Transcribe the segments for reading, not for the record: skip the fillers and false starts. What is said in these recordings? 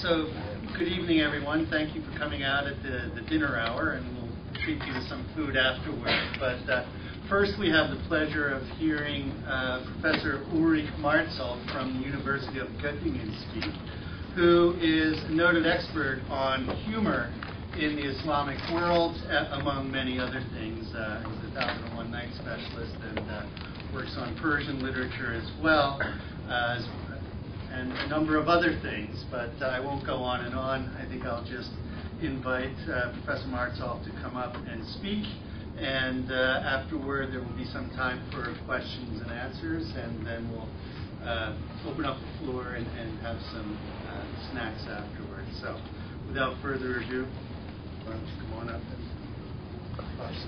So, good evening, everyone. Thank you for coming out at the dinner hour, and we'll treat you to some food afterwards. But first, we have the pleasure of hearing Professor Ulrich Marzolph from the University of Goettingen speak, who is a noted expert on humor in the Islamic world, among many other things. He's a 1001 Night specialist and works on Persian literature as well, and a number of other things, but I won't go on and on. I think I'll just invite Professor Marzolph to come up and speak, and afterward there will be some time for questions and answers, and then we'll open up the floor and have some snacks afterwards. So without further ado, why don't you come on up and talk to us.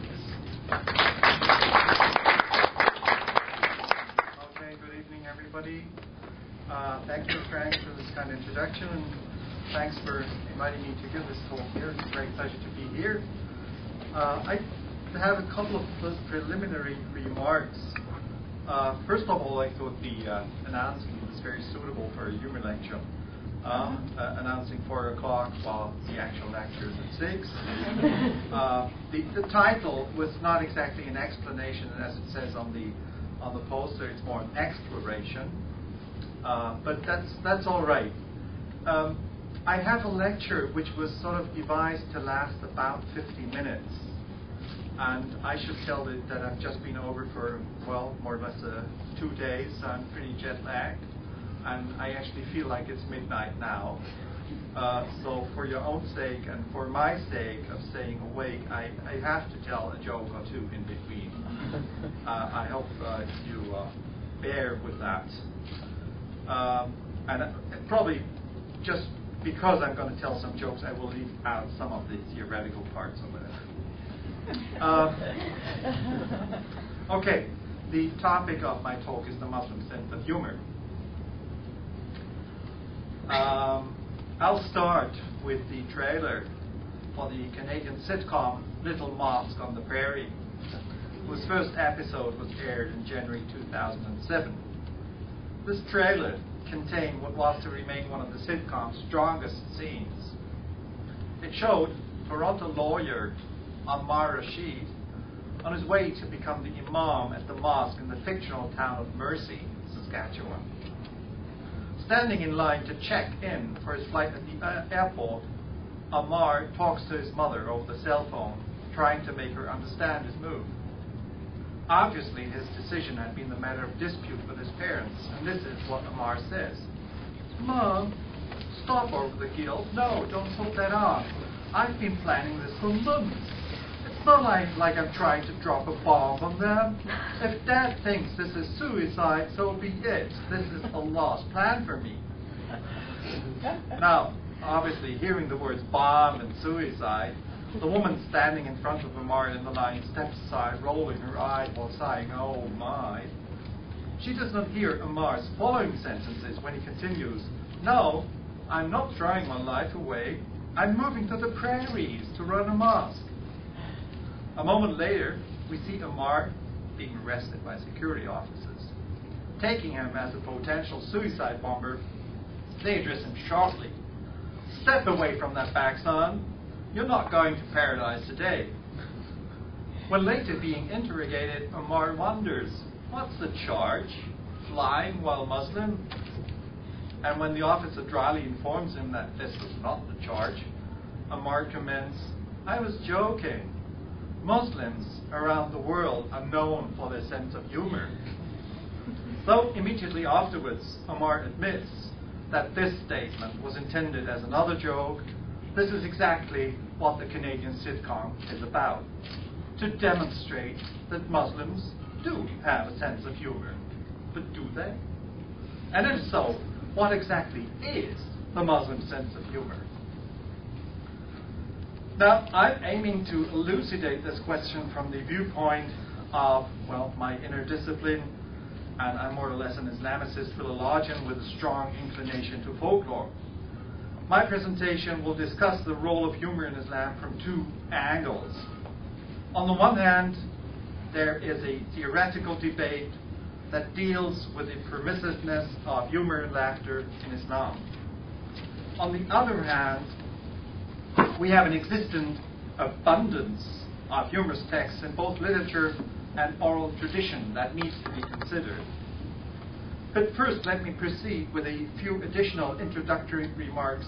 Okay, good evening, everybody. Thank you, Frank, for this kind of introduction, and thanks for inviting me to give this talk here. It's a great pleasure to be here. I have a couple of preliminary remarks. First of all, I thought the announcement was very suitable for a humor lecture. Announcing 4 o'clock while the actual lecture is at 6. The title was not exactly an explanation, as it says on the poster. It's more an exploration. But that's all right. I have a lecture which was sort of devised to last about 50 minutes. And I should tell you that I've just been over for, well, more or less 2 days. So I'm pretty jet lagged. And I actually feel like it's midnight now. So for your own sake and for my sake of staying awake, I have to tell a joke or two in between. I hope you bear with that. And probably just because I'm going to tell some jokes, I will leave out some of the theoretical parts of it. Okay, the topic of my talk is the Muslim sense of humor. I'll start with the trailer for the Canadian sitcom Little Mosque on the Prairie, whose first episode was aired in January 2007. This trailer contained what was to remain one of the sitcom's strongest scenes. It showed Toronto lawyer Ammar Rashid on his way to become the imam at the mosque in the fictional town of Mercy, Saskatchewan. Standing in line to check in for his flight at the airport, Ammar talks to his mother over the cell phone, trying to make her understand his move. Obviously, his decision had been the matter of dispute with his parents, and this is what Ammar says. "Mom, stop over the guilt. No, don't put that on. I've been planning this for months. It's not like I'm trying to drop a bomb on them. If Dad thinks this is suicide, so be it. This is Allah's plan for me." Now, obviously, hearing the words bomb and suicide, the woman standing in front of Ammar in the line steps aside, rolling her eyes while sighing, "Oh my." She does not hear Ammar's following sentences when he continues, "No, I'm not throwing my life away. I'm moving to the prairies to run a mosque." A moment later, we see Ammar being arrested by security officers. Taking him as a potential suicide bomber, they address him sharply. "Step away from that bag, son. You're not going to paradise today." When later being interrogated, Ammar wonders, what's the charge? Flying while Muslim? And when the officer dryly informs him that this was not the charge, Ammar comments, "I was joking. Muslims around the world are known for their sense of humor." Though immediately afterwards, Ammar admits that this statement was intended as another joke, this is exactly what the Canadian sitcom is about, to demonstrate that Muslims do have a sense of humor. But do they? And if so, what exactly is the Muslim sense of humor? Now, I'm aiming to elucidate this question from the viewpoint of, well, my inner discipline, and I'm more or less an Islamicist philologian with a strong inclination to folklore. My presentation will discuss the role of humor in Islam from 2 angles. On the one hand, there is a theoretical debate that deals with the permissiveness of humor and laughter in Islam. On the other hand, we have an existent abundance of humorous texts in both literature and oral tradition that needs to be considered. But first, let me proceed with a few additional introductory remarks,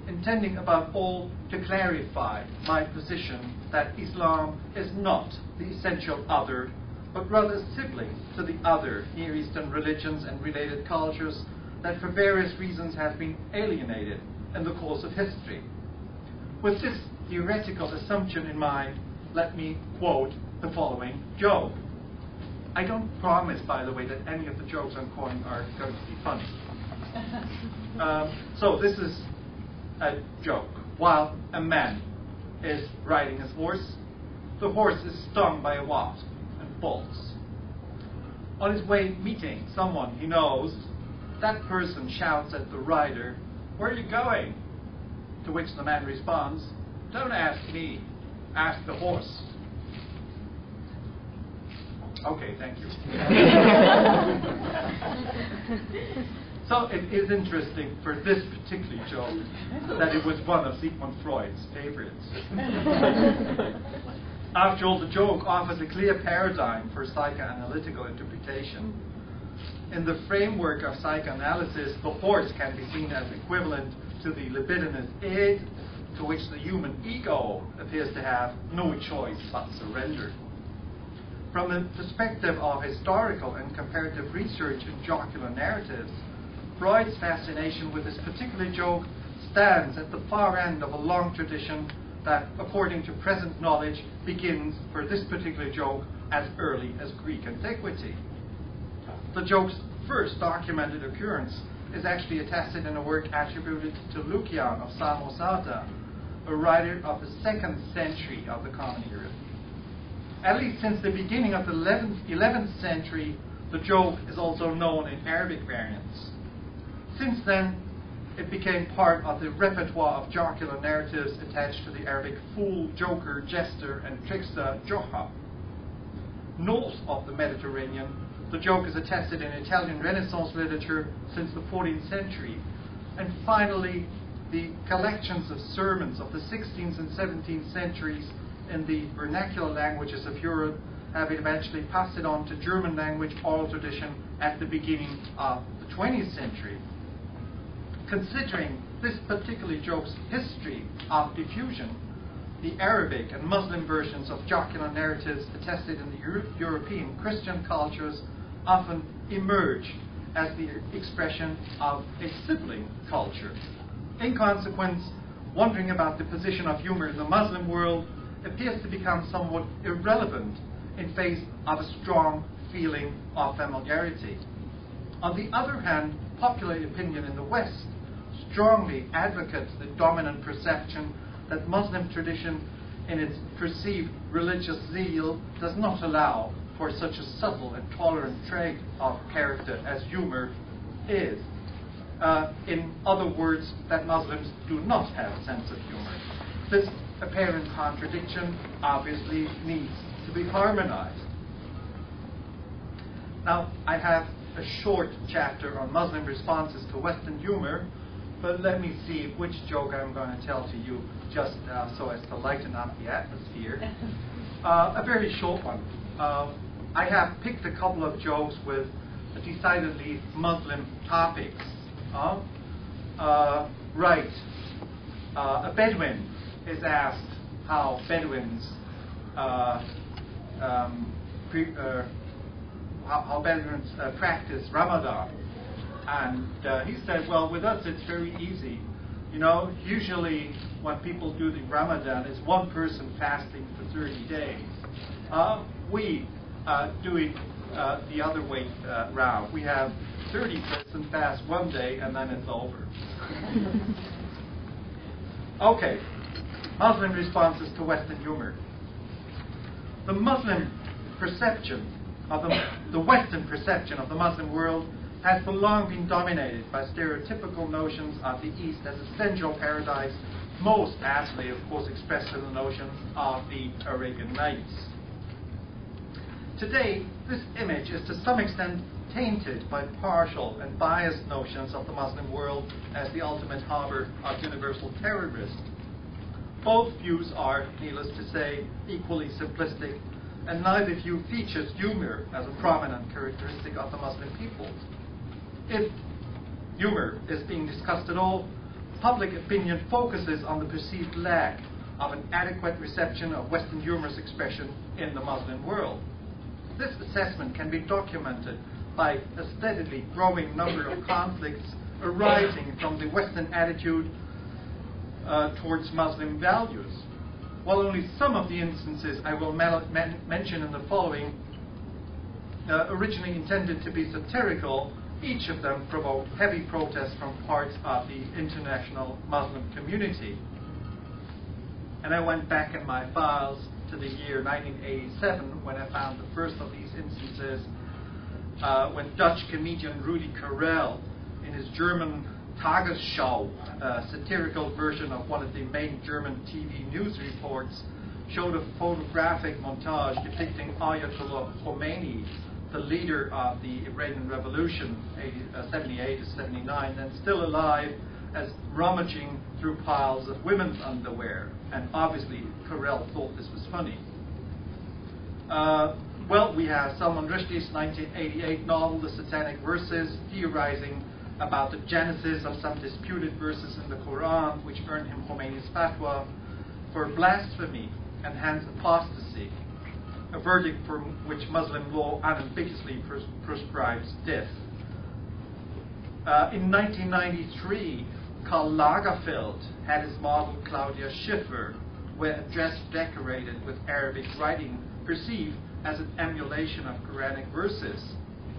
intending above all to clarify my position that Islam is not the essential other, but rather a sibling to the other Near Eastern religions and related cultures that for various reasons have been alienated in the course of history. With this theoretical assumption in mind, let me quote the following joke. I don't promise, by the way, that any of the jokes I'm quoting are going to be funny. So this is a joke. While a man is riding his horse, the horse is stung by a wasp and bolts. On his way meeting someone he knows, that person shouts at the rider, "Where are you going?" To which the man responds, "Don't ask me, ask the horse." Okay, thank you. So it is interesting for this particular joke that it was one of Sigmund Freud's favorites. After all, the joke offers a clear paradigm for psychoanalytical interpretation. In the framework of psychoanalysis, the horse can be seen as equivalent to the libidinous id, to which the human ego appears to have no choice but surrender. From the perspective of historical and comparative research in jocular narratives, Freud's fascination with this particular joke stands at the far end of a long tradition that, according to present knowledge, begins for this particular joke as early as Greek antiquity. The joke's first documented occurrence is actually attested in a work attributed to Lucian of Samosata, a writer of the 2nd century of the Common Era. At least since the beginning of the 11th century, the joke is also known in Arabic variants. Since then, it became part of the repertoire of jocular narratives attached to the Arabic fool, joker, jester, and trickster Joha. North of the Mediterranean, the joke is attested in Italian Renaissance literature since the 14th century. And finally, the collections of sermons of the 16th and 17th centuries in the vernacular languages of Europe have eventually passed it on to German language oral tradition at the beginning of the 20th century. Considering this particular joke's history of diffusion, the Arabic and Muslim versions of jocular narratives attested in the European Christian cultures often emerge as the expression of a sibling culture. In consequence, wondering about the position of humor in the Muslim world appears to become somewhat irrelevant in face of a strong feeling of familiarity. On the other hand, popular opinion in the West strongly advocates the dominant perception that Muslim tradition in its perceived religious zeal does not allow for such a subtle and tolerant trait of character as humor is. In other words, that Muslims do not have a sense of humor. This apparent contradiction obviously needs to be harmonized. Now, I have a short chapter on Muslim responses to Western humor, but let me see which joke I'm going to tell to you just so as to lighten up the atmosphere. A very short one. I have picked a couple of jokes with decidedly Muslim topics. Right. A Bedouin is asked how Bedouins practice Ramadan. And he said, well, with us it's very easy. You know, usually when people do the Ramadan, it's one person fasting for 30 days. We do it the other way round. We have 30 person fast one day and then it's over. Okay, Muslim responses to Western humor. The Muslim perception of the Western perception of the Muslim world has for long been dominated by stereotypical notions of the East as a central paradise, most aptly, of course, expressed in the notion of the Arabian Nights. Today, this image is to some extent tainted by partial and biased notions of the Muslim world as the ultimate harbor of universal terrorism. Both views are, needless to say, equally simplistic, and neither view features humor as a prominent characteristic of the Muslim peoples. If humor is being discussed at all, public opinion focuses on the perceived lack of an adequate reception of Western humorous expression in the Muslim world. This assessment can be documented by a steadily growing number of conflicts arising from the Western attitude towards Muslim values. While only some of the instances I will mention in the following originally intended to be satirical, each of them provoked heavy protest from parts of the international Muslim community. And I went back in my files to the year 1987 when I found the first of these instances when Dutch comedian Rudi Carrell, in his German Tagesschau, a satirical version of one of the main German TV news reports, showed a photographic montage depicting Ayatollah Khomeini, the leader of the Iranian Revolution, 78 to 79, and still alive, as rummaging through piles of women's underwear. And obviously, Carrell thought this was funny. Well, we have Salman Rushdie's 1988 novel, The Satanic Verses, theorizing about the genesis of some disputed verses in the Quran, which earned him Khomeini's fatwa for blasphemy and hence apostasy, a verdict for which Muslim law unambiguously prescribes death. In 1993, Karl Lagerfeld had his model Claudia Schiffer wear a dress decorated with Arabic writing perceived as an emulation of Quranic verses.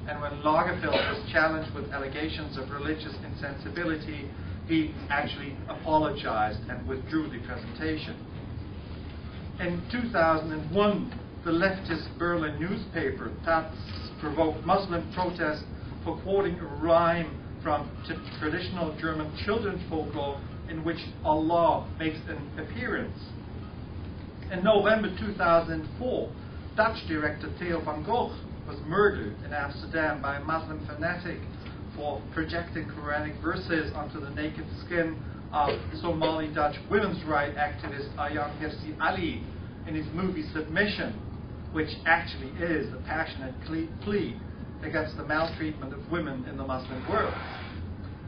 And when Lagerfeld was challenged with allegations of religious insensibility, he actually apologized and withdrew the presentation. In 2001, the leftist Berlin newspaper Taz provoked Muslim protest for quoting a rhyme from traditional German children's folklore in which Allah makes an appearance. In November 2004, Dutch director Theo van Gogh was murdered in Amsterdam by a Muslim fanatic for projecting Quranic verses onto the naked skin of Somali Dutch women's rights activist Ayaan Hirsi Ali in his movie Submission, which actually is a passionate plea against the maltreatment of women in the Muslim world.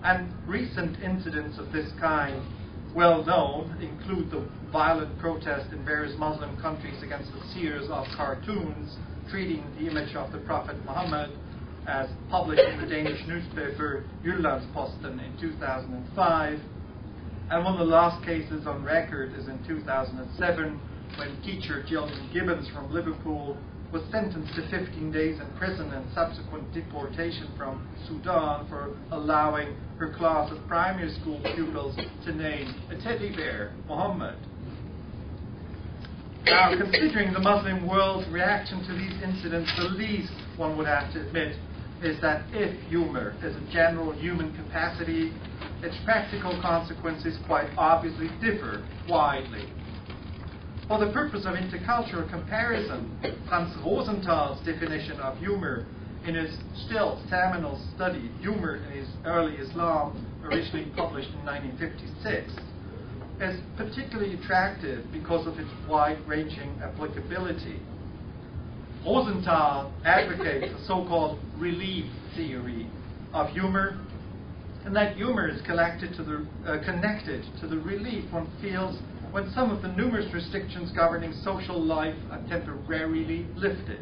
And recent incidents of this kind, well known, include the violent protest in various Muslim countries against the series of cartoons treating the image of the Prophet Muhammad, as published in the Danish newspaper Jyllandsposten in 2005. And one of the last cases on record is in 2007, when teacher Gillian Gibbons from Liverpool was sentenced to 15 days in prison and subsequent deportation from Sudan for allowing her class of primary school pupils to name a teddy bear Muhammad. Now, considering the Muslim world's reaction to these incidents, the least one would have to admit is that if humor is a general human capacity, its practical consequences quite obviously differ widely. For the purpose of intercultural comparison, Franz Rosenthal's definition of humor in his still seminal study, Humor in His Early Islam, originally published in 1956, is particularly attractive because of its wide-ranging applicability. Rosenthal advocates a so-called relief theory of humor, and that humor is connected to the relief one feels when some of the numerous restrictions governing social life are temporarily lifted.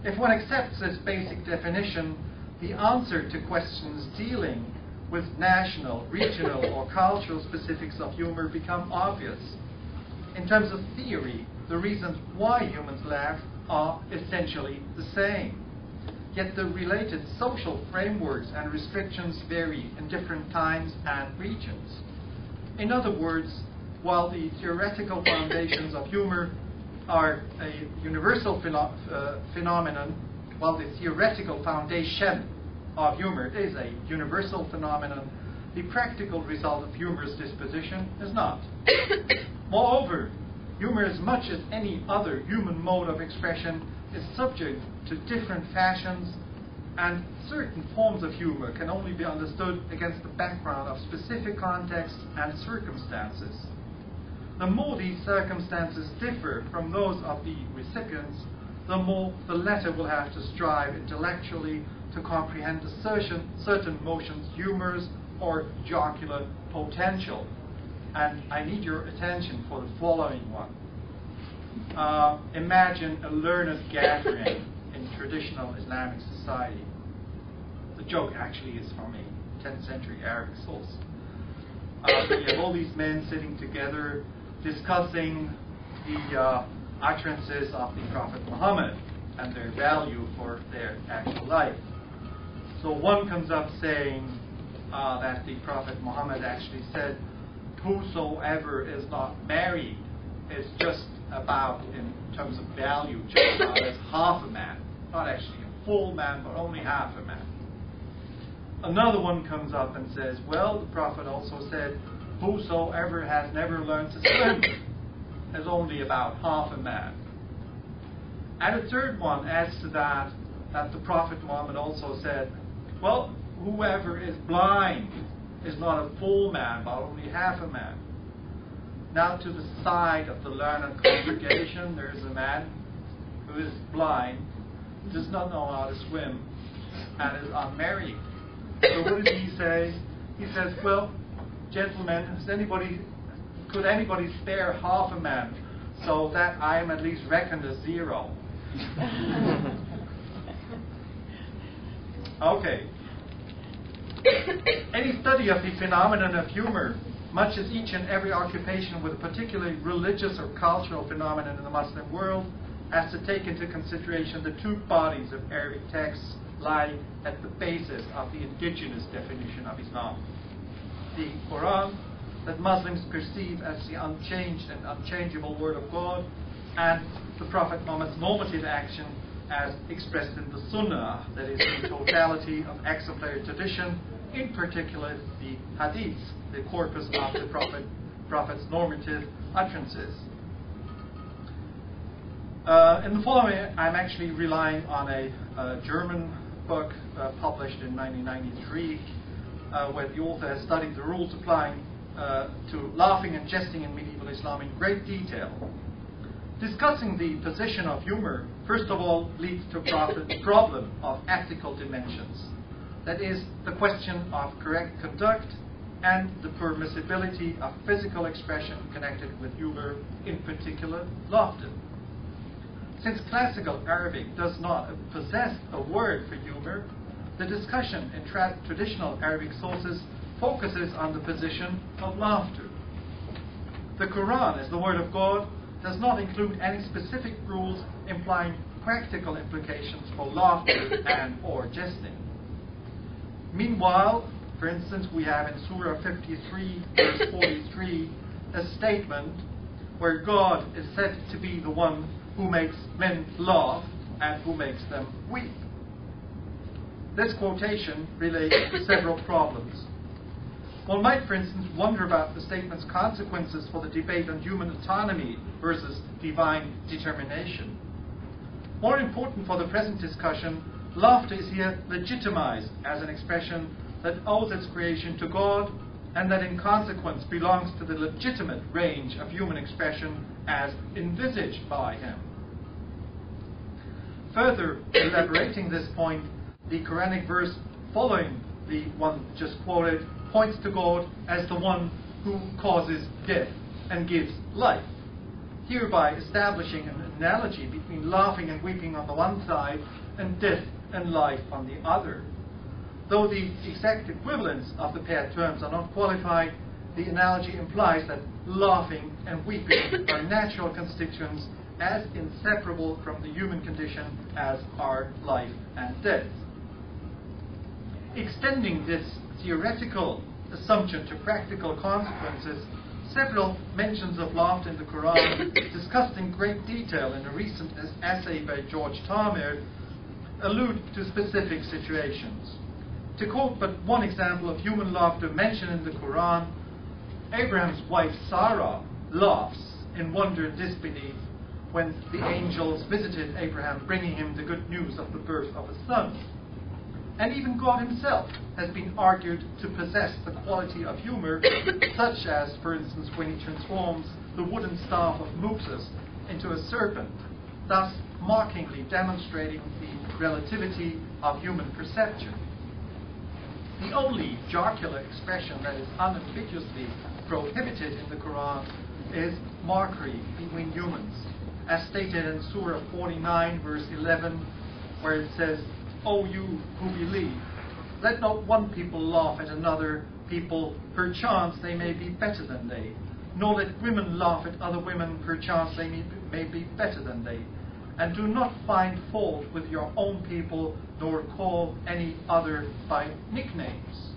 If one accepts this basic definition, the answer to questions dealing with national, regional, or cultural specifics of humor become obvious. In terms of theory, the reasons why humans laugh are essentially the same. Yet the related social frameworks and restrictions vary in different times and regions. In other words, while the theoretical foundations of humor are a universal phenomenon, while the theoretical foundation of humor is a universal phenomenon, the practical result of humorous disposition is not. Moreover, humor, as much as any other human mode of expression, is subject to different fashions, And certain forms of humor can only be understood against the background of specific contexts and circumstances. The more these circumstances differ from those of the recipients, the more the latter will have to strive intellectually to comprehend a certain motion's humorous or jocular potential. And I need your attention for the following one. Imagine a learned gathering in traditional Islamic society. The joke actually is from a 10th century Arabic source. You have all these men sitting together discussing the utterances of the Prophet Muhammad and their value for their actual life. So one comes up saying that the Prophet Muhammad actually said, whosoever is not married is just about, in terms of value, just about as half a man. Not actually a full man, but only half a man. Another one comes up and says, well, the Prophet also said, whosoever has never learned to swim is only about half a man. And a third one adds to that the Prophet Muhammad also said, well, whoever is blind is not a full man, but only half a man. Now to the side of the learned congregation, there is a man who is blind, does not know how to swim, and is unmarried. So what did he say? He says, well, gentlemen, could anybody spare half a man so that I am at least reckoned as zero? Okay. Any study of the phenomenon of humor, much as each and every occupation with a particularly religious or cultural phenomenon in the Muslim world, has to take into consideration the two bodies of Arabic texts lying at the basis of the indigenous definition of Islam. The Quran, that Muslims perceive as the unchanged and unchangeable Word of God, and the Prophet Muhammad's normative action as expressed in the Sunnah, that is the totality of exemplary tradition, in particular the Hadiths, the corpus of the Prophet's normative utterances. In the following, I'm actually relying on a German book published in 1993, where the author has studied the rules applying to laughing and jesting in medieval Islam in great detail. Discussing the position of humor, first of all, leads to a problem of ethical dimensions. That is, the question of correct conduct and the permissibility of physical expression connected with humor, in particular, laughter. Since classical Arabic does not possess a word for humor, the discussion in traditional Arabic sources focuses on the position of laughter. The Quran, as the Word of God, does not include any specific rules implying practical implications for laughter and or jesting. Meanwhile, for instance, we have in Surah 53, verse 43, a statement where God is said to be the one who makes men laugh and who makes them weep. This quotation relates to several problems. One might, for instance, wonder about the statement's consequences for the debate on human autonomy versus divine determination. More important for the present discussion, laughter is here legitimized as an expression that owes its creation to God and that in consequence belongs to the legitimate range of human expression as envisaged by Him. Further elaborating this point, the Quranic verse following the one just quoted points to God as the one who causes death and gives life, hereby establishing an analogy between laughing and weeping on the one side and death and life on the other. Though the exact equivalents of the paired terms are not qualified, the analogy implies that laughing and weeping are natural constituents as inseparable from the human condition as are life and death. Extending this theoretical assumption to practical consequences, several mentions of laughter in the Quran, discussed in great detail in a recent essay by George Tarmer, allude to specific situations. To quote but one example of human laughter mentioned in the Quran, Abraham's wife Sarah laughs in wonder and disbelief when the angels visited Abraham, bringing him the good news of the birth of a son. And even God himself has been argued to possess the quality of humor, such as, for instance, when he transforms the wooden staff of Moses into a serpent, thus mockingly demonstrating the relativity of human perception. The only jocular expression that is unambiguously prohibited in the Quran is mockery between humans, as stated in Surah 49, verse 11, where it says, O you who believe, let not one people laugh at another people, perchance they may be better than they, nor let women laugh at other women, perchance they may be better than they. And do not find fault with your own people, nor call any other by nicknames.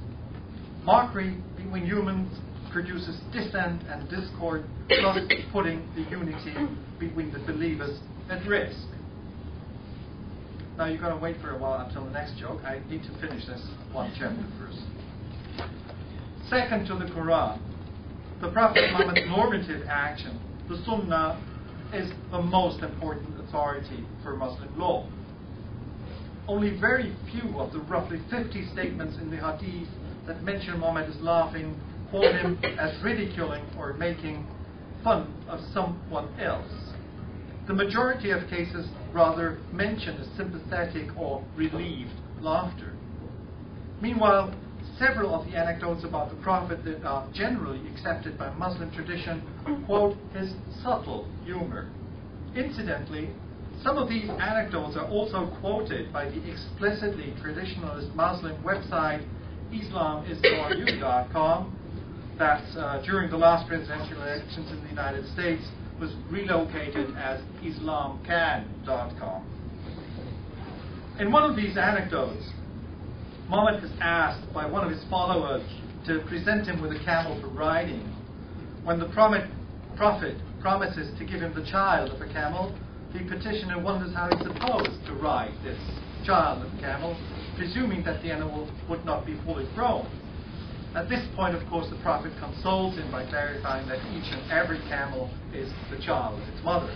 Mockery between humans produces dissent and discord, thus putting the unity between the believers at risk. Now you're going to wait for a while until the next joke. I need to finish this one chapter first. Second to the Quran, the Prophet Muhammad's normative action, the Sunnah, is the most important authority for Muslim law. Only very few of the roughly 50 statements in the Hadith that mention Muhammad as laughing quote him as ridiculing or making fun of someone else. The majority of cases rather mention a sympathetic or relieved laughter. Meanwhile, several of the anecdotes about the Prophet that are generally accepted by Muslim tradition quote his subtle humor. Incidentally, some of these anecdotes are also quoted by the explicitly traditionalist Muslim website IslamIsForYou.com that during the last presidential elections in the United States was relocated as IslamCan.com. In one of these anecdotes, Muhammad is asked by one of his followers to present him with a camel for riding. When the prophet promises to give him the child of a camel, the petitioner wonders how he's supposed to ride this child of a camel, presuming that the animal would not be fully grown. At this point, of course, the Prophet consoles him by clarifying that each and every camel is the child of its mother.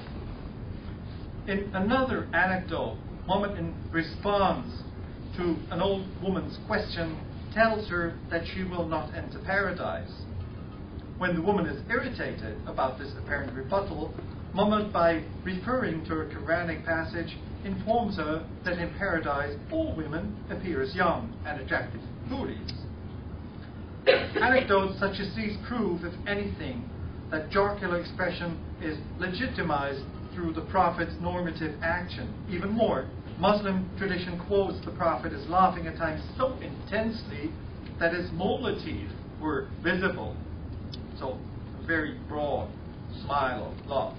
In another anecdote, Muhammad, in response to an old woman's question, tells her that she will not enter paradise. When the woman is irritated about this apparent rebuttal, Muhammad, by referring to a Quranic passage, informs her that in paradise all women appear as young and attractive houris. Anecdotes such as these prove, if anything, that jocular expression is legitimized through the Prophet's normative action. Even more, Muslim tradition quotes the Prophet as laughing at times so intensely that his molatives were visible. So, a very broad smile of love.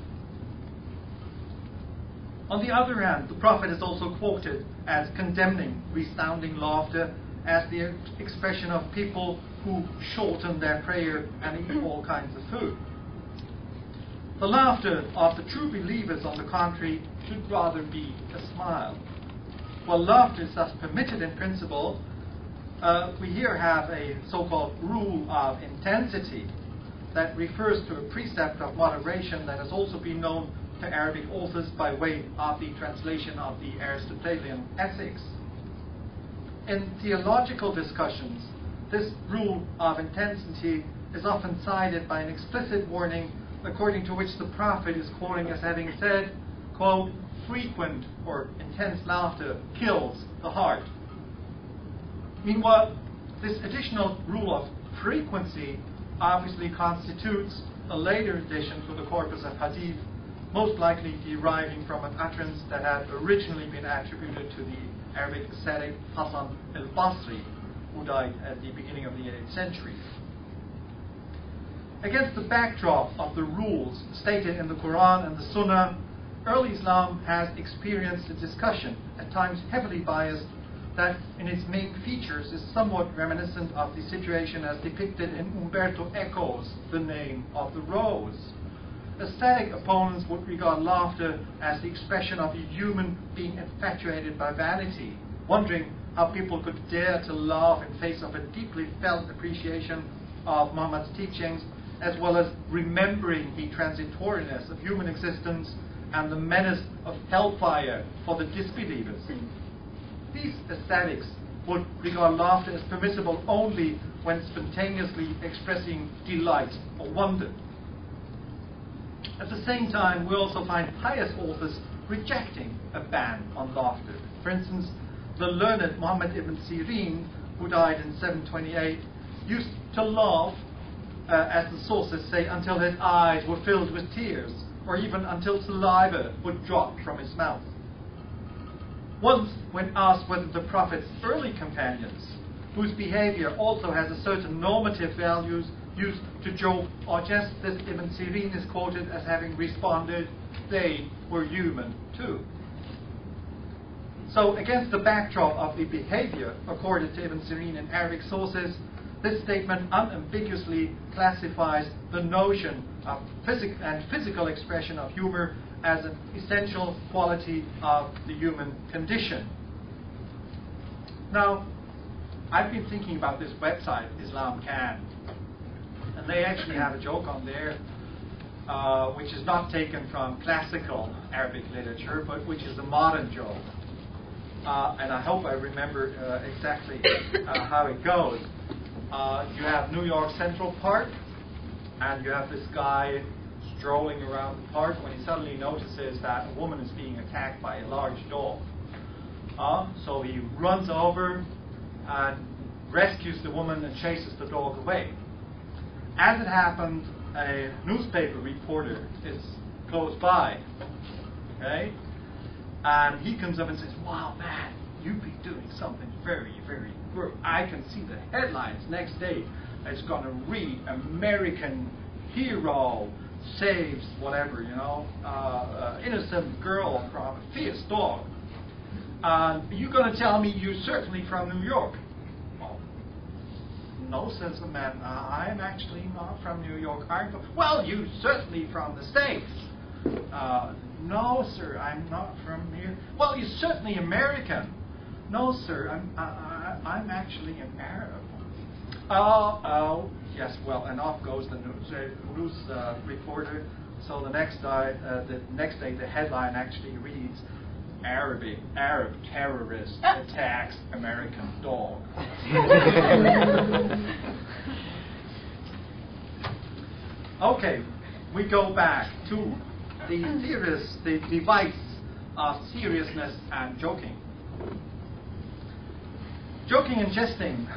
On the other hand, the Prophet is also quoted as condemning resounding laughter as the expression of people who shorten their prayer and eat all kinds of food. The laughter of the true believers, on the contrary, should rather be a smile. While laughter is thus permitted in principle, we here have a so-called rule of intensity that refers to a precept of moderation that has also been known to Arabic authors by way of the translation of the Aristotelian ethics. In theological discussions, this rule of intensity is often cited by an explicit warning according to which the Prophet is quoting as having said, quote, frequent or intense laughter kills the heart. Meanwhile, this additional rule of frequency obviously constitutes a later addition to the corpus of hadith, most likely deriving from an utterance that had originally been attributed to the Arabic ascetic Hassan al-Basri, who died at the beginning of the 8th century. Against the backdrop of the rules stated in the Quran and the Sunnah, early Islam has experienced a discussion, at times heavily biased, that in its main features is somewhat reminiscent of the situation as depicted in Umberto Eco's The Name of the Rose. Aesthetic opponents would regard laughter as the expression of a human being infatuated by vanity, wondering how people could dare to laugh in face of a deeply felt appreciation of Muhammad's teachings, as well as remembering the transitoriness of human existence and the menace of hellfire for the disbelievers. These aesthetics would regard laughter as permissible only when spontaneously expressing delight or wonder. At the same time, we also find pious authors rejecting a ban on laughter. For instance, the learned Muhammad ibn Sirin, who died in 728, used to laugh, as the sources say, until his eyes were filled with tears, or even until saliva would drop from his mouth. Once, when asked whether the Prophet's early companions, whose behavior also has a certain normative values, used to joke or jest, this Ibn Sirin is quoted as having responded, "They were human too." So, against the backdrop of the behavior accorded to Ibn Sirin in Arabic sources, this statement unambiguously classifies the notion of physical expression of humor as an essential quality of the human condition. Now, I've been thinking about this website, Islam Can, and they actually have a joke on there, which is not taken from classical Arabic literature, but which is a modern joke. And I hope I remember exactly how it goes. You have New York Central Park, and you have this guy strolling around the park when he suddenly notices that a woman is being attacked by a large dog. So he runs over and rescues the woman and chases the dog away. As it happened, a newspaper reporter is close by, okay? And he comes up and says, "Wow, man, you've been doing something very, very good. I can see the headlines next day. It's going to read, American hero saves whatever, innocent girl from a fierce dog. You're going to tell me you're certainly from New York?" "Well, no," says the man. "I'm actually not from New York. I'm from..." "Well, you're certainly from the States." "No, sir, I'm not from here." "Well, you're certainly American." "No, sir, I'm actually an Arab." Oh, yes, well, and off goes the news reporter. So the next day, the headline actually reads, Arab terrorist attacks American dog." Okay, we go back to the device of seriousness and joking. Joking and jesting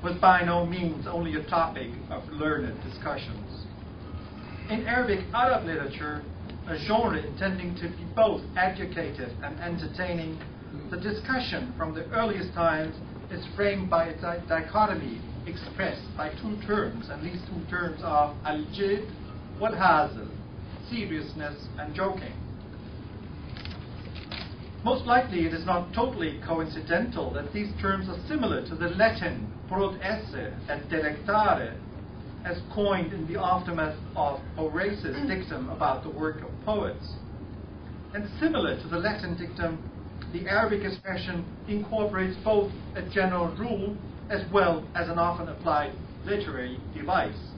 was by no means only a topic of learned discussions. In Arabic Arab literature, a genre intending to be both educative and entertaining, the discussion from the earliest times is framed by a dichotomy expressed by two terms, and these two terms are al-jid wal-hazl, seriousness and joking. Most likely it is not totally coincidental that these terms are similar to the Latin prod esse and delectare, as coined in the aftermath of Horace's dictum about the work of poets. And similar to the Latin dictum, the Arabic expression incorporates both a general rule as well as an often applied literary device.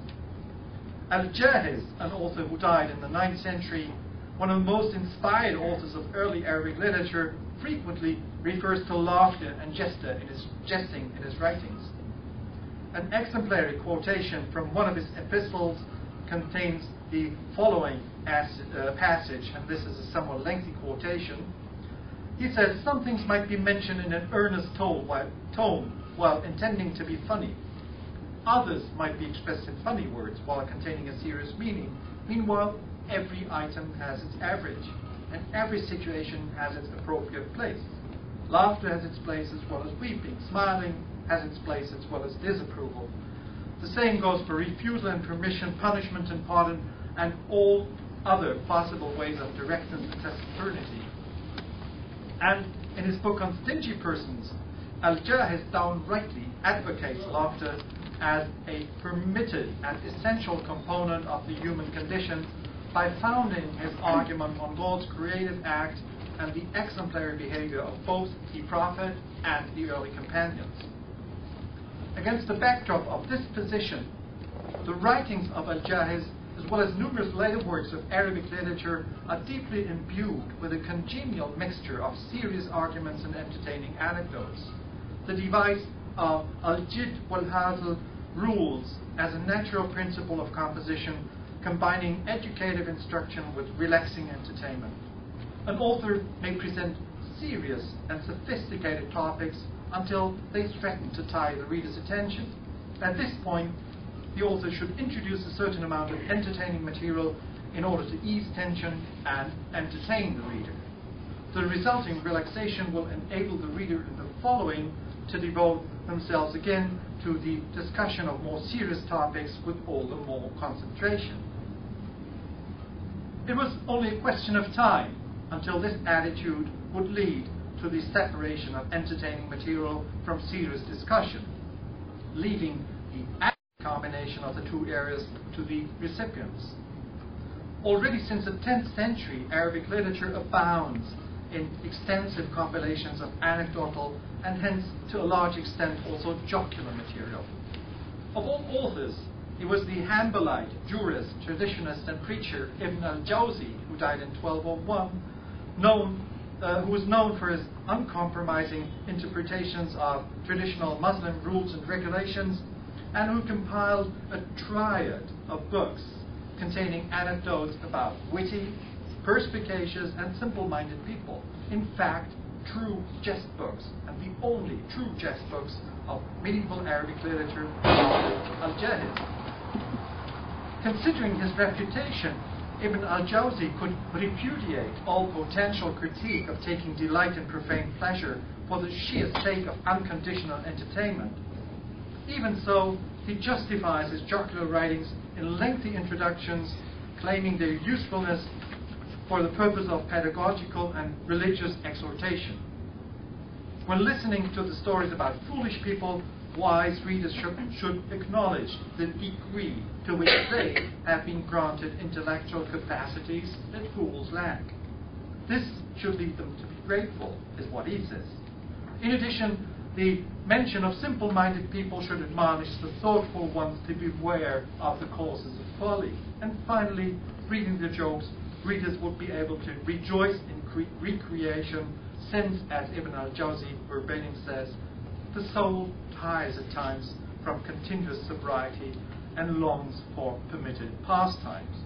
Al-Jahiz, an author who died in the 9th century, one of the most inspired authors of early Arabic literature, frequently refers to laughter and jesting in his writings. An exemplary quotation from one of his epistles contains the following passage, and this is a somewhat lengthy quotation. He says, "Some things might be mentioned in an earnest tone while intending to be funny. Others might be expressed in funny words while containing a serious meaning. Meanwhile, every item has its average, and every situation has its appropriate place. Laughter has its place as well as weeping. Smiling has its place as well as disapproval. The same goes for refusal and permission, punishment and pardon, and all other possible ways of directness and taciturnity." And in his book on stingy persons, Al-Jahiz downrightly advocates laughter as a permitted and essential component of the human condition by founding his argument on God's creative act and the exemplary behavior of both the prophet and the early companions. Against the backdrop of this position, the writings of Al-Jahiz, as well as numerous later works of Arabic literature, are deeply imbued with a congenial mixture of serious arguments and entertaining anecdotes. the device of Jest Books rules as a natural principle of composition, combining educative instruction with relaxing entertainment. An author may present serious and sophisticated topics until they threaten to tie the reader's attention. At this point, the author should introduce a certain amount of entertaining material in order to ease tension and entertain the reader. The resulting relaxation will enable the reader in the following to devote themselves again to the discussion of more serious topics with all the more concentration. It was only a question of time until this attitude would lead to the separation of entertaining material from serious discussion, leaving the active combination of the two areas to the recipients. Already since the 10th century, Arabic literature abounds in extensive compilations of anecdotal and hence to a large extent also jocular material. Of all authors, it was the Hanbalite, jurist, traditionist and preacher Ibn al-Jawzi, who died in 1201, who was known for his uncompromising interpretations of traditional Muslim rules and regulations, and who compiled a triad of books containing anecdotes about witty, perspicacious, and simple-minded people. In fact, true jest books, and the only true jest books of medieval Arabic literature, Al-Jahiz. Considering his reputation, Ibn al-Jawzi could repudiate all potential critique of taking delight in profane pleasure for the sheer sake of unconditional entertainment. Even so, he justifies his jocular writings in lengthy introductions, claiming their usefulness for the purpose of pedagogical and religious exhortation. When listening to the stories about foolish people, wise readers should acknowledge the degree to which they have been granted intellectual capacities that fools lack. This should lead them to be grateful, is what he says. In addition, the mention of simple-minded people should admonish the thoughtful ones to beware of the causes of folly. And finally, reading the jokes, readers would be able to rejoice in recreation, since, as Ibn al-Jawzi verbatim says, the soul tires at times from continuous sobriety and longs for permitted pastimes.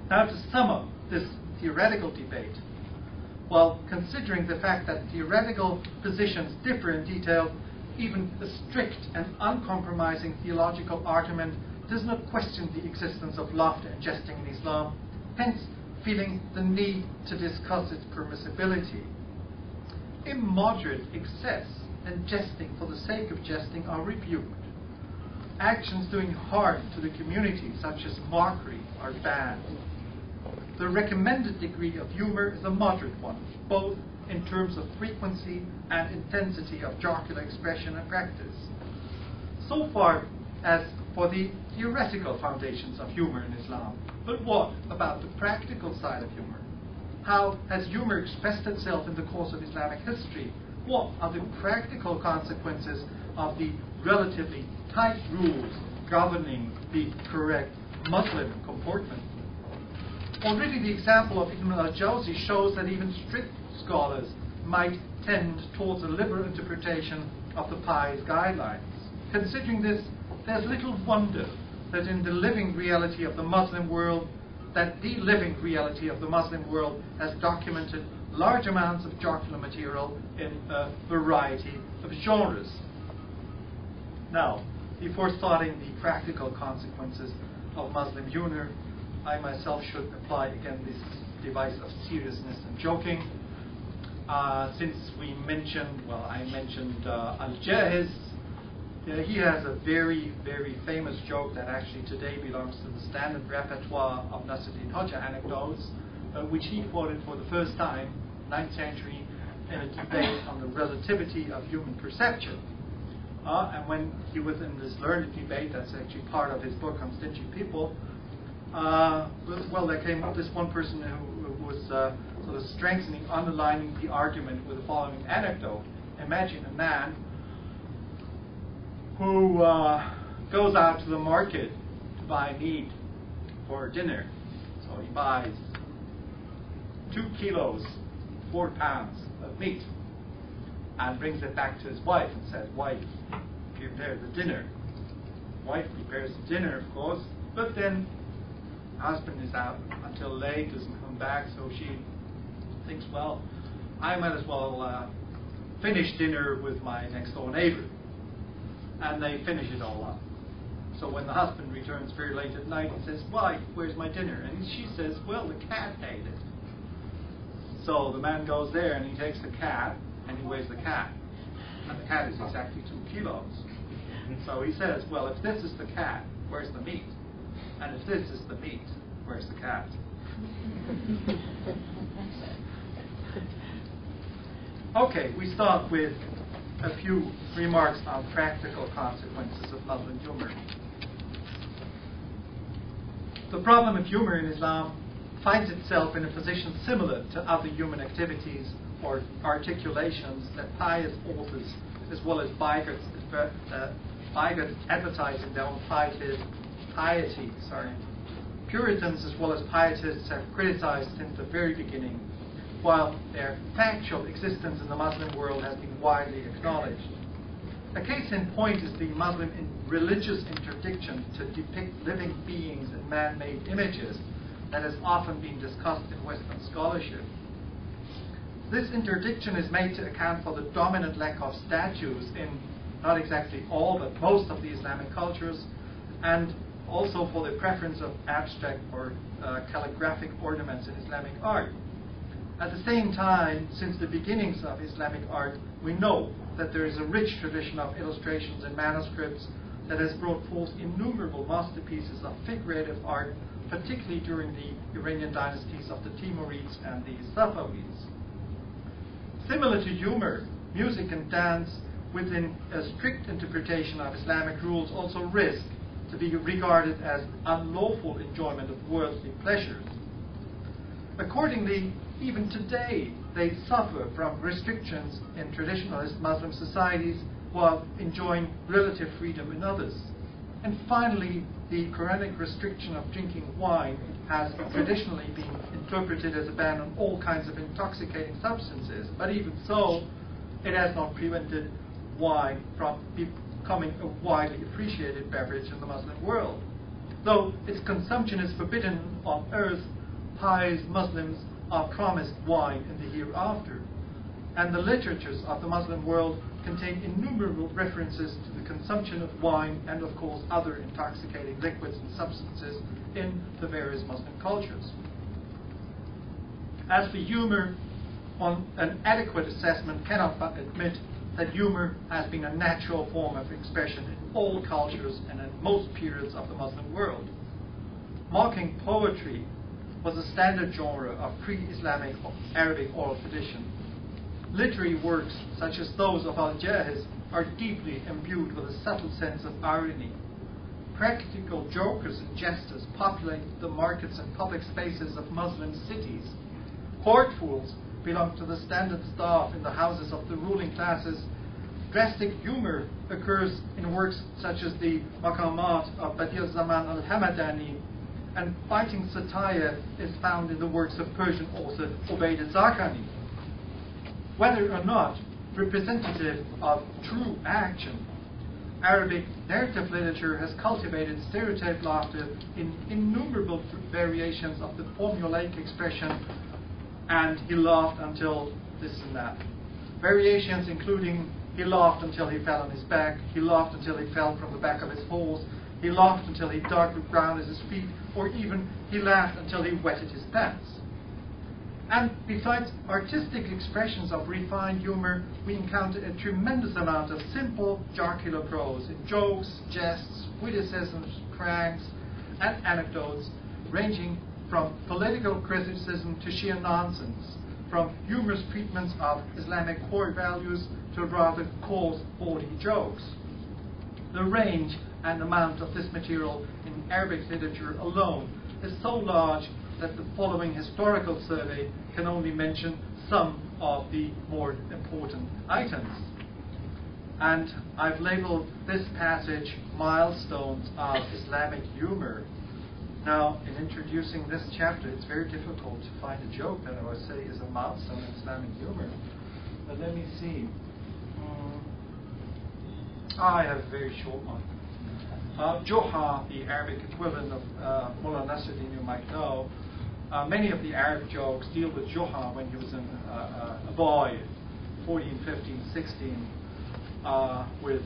Now, to sum up this theoretical debate, well, considering the fact that theoretical positions differ in detail, even a strict and uncompromising theological argument does not question the existence of laughter and jesting in Islam, hence feeling the need to discuss its permissibility. Immoderate excess and jesting for the sake of jesting are rebuked. Actions doing harm to the community, such as mockery, are banned. The recommended degree of humor is a moderate one, both in terms of frequency and intensity of jocular expression and practice. So far as for the theoretical foundations of humor in Islam. But what about the practical side of humor? How has humor expressed itself in the course of Islamic history? What are the practical consequences of the relatively tight rules governing the correct Muslim comportment? Already the example of Ibn al-Jawzi shows that even strict scholars might tend towards a liberal interpretation of the pious guidelines. Considering this, there's little wonder that in the living reality of the Muslim world, has documented large amounts of jocular material in a variety of genres. Now, before starting the practical consequences of Muslim humor, I myself should apply again this device of seriousness and joking. Since I mentioned Al-Jahiz, he has a very, very famous joke that actually today belongs to the standard repertoire of Nasruddin Hoxha anecdotes, which he quoted for the first time, 9th century, in a debate on the relativity of human perception. And when he was in this learned debate, that's actually part of his book on stingy people, there came up this one person who was sort of strengthening, underlining the argument with the following anecdote. Imagine a man who goes out to the market to buy meat for dinner. So he buys 2 kilos, 4 pounds of meat. and brings it back to his wife and says, wife, prepare the dinner. Wife prepares the dinner, of course, but then husband is out until late, doesn't come back, so she thinks, well, I might as well finish dinner with my next door neighbor. And they finish it all up. So when the husband returns very late at night, he says, wife, where's my dinner? And she says, well, the cat ate it. So the man goes there and he takes the cat and he weighs the cat. And the cat is exactly 2 kilos. So he says, well, if this is the cat, where's the meat? And if this is the meat, where's the cat? Okay, we start with a few remarks on practical consequences of Muslim humor. The problem of humor in Islam finds itself in a position similar to other human activities or articulations that pious authors, as well as bigots advertising their own piety. Puritans, as well as pietists, have criticized since the very beginning, while their factual existence in the Muslim world has been widely acknowledged. A case in point is the Muslim religious interdiction to depict living beings in man-made images that has often been discussed in Western scholarship. This interdiction is made to account for the dominant lack of statues in not exactly all, but most of the Islamic cultures, and also for the preference of abstract or calligraphic ornaments in Islamic art. At the same time, since the beginnings of Islamic art, we know that there is a rich tradition of illustrations and manuscripts that has brought forth innumerable masterpieces of figurative art, particularly during the Iranian dynasties of the Timurids and the Safavids. Similar to humor, music and dance within a strict interpretation of Islamic rules also risk to be regarded as unlawful enjoyment of worldly pleasures. Accordingly, even today, they suffer from restrictions in traditionalist Muslim societies while enjoying relative freedom in others. And finally, the Quranic restriction of drinking wine has traditionally been interpreted as a ban on all kinds of intoxicating substances. But even so, it has not prevented wine from becoming a widely appreciated beverage in the Muslim world. Though its consumption is forbidden on earth, pious Muslims are promised wine in the hereafter. And the literatures of the Muslim world contain innumerable references to the consumption of wine and, of course, other intoxicating liquids and substances in the various Muslim cultures. As for humor, an adequate assessment cannot but admit that humor has been a natural form of expression in all cultures and in most periods of the Muslim world. Mocking poetry was a standard genre of pre-Islamic Arabic oral tradition. Literary works, such as those of Al-Jahiz, are deeply imbued with a subtle sense of irony. Practical jokers and jesters populate the markets and public spaces of Muslim cities. Court fools belong to the standard staff in the houses of the ruling classes. Drastic humor occurs in works such as the Maqamat of Badi' Zaman al-Hamadani, and biting satire is found in the works of Persian author Ubayd Zarqani. Whether or not representative of true action, Arabic narrative literature has cultivated stereotype laughter in innumerable variations of the formulaic expression, and he laughed until this and that. Variations including he laughed until he fell on his back, he laughed until he fell from the back of his horse, he laughed until he dug the ground at his feet, or even he laughed until he wetted his pants. And besides artistic expressions of refined humor, we encounter a tremendous amount of simple, jocular prose in jokes, jests, witticisms, pranks, and anecdotes, ranging from political criticism to sheer nonsense, from humorous treatments of Islamic core values to rather coarse, bawdy jokes. The range and amount of this material in Arabic literature alone is so large that the following historical survey can only mention some of the more important items. And I've labeled this passage Milestones of Islamic Humor. Now, in introducing this chapter, it's very difficult to find a joke that I would say is a milestone in Islamic humor. But let me see. I have a very short one. Joha, the Arabic equivalent of Mullah Nasruddin, you might know. Many of the Arab jokes deal with Joha when he was a boy, 14, 15, 16, with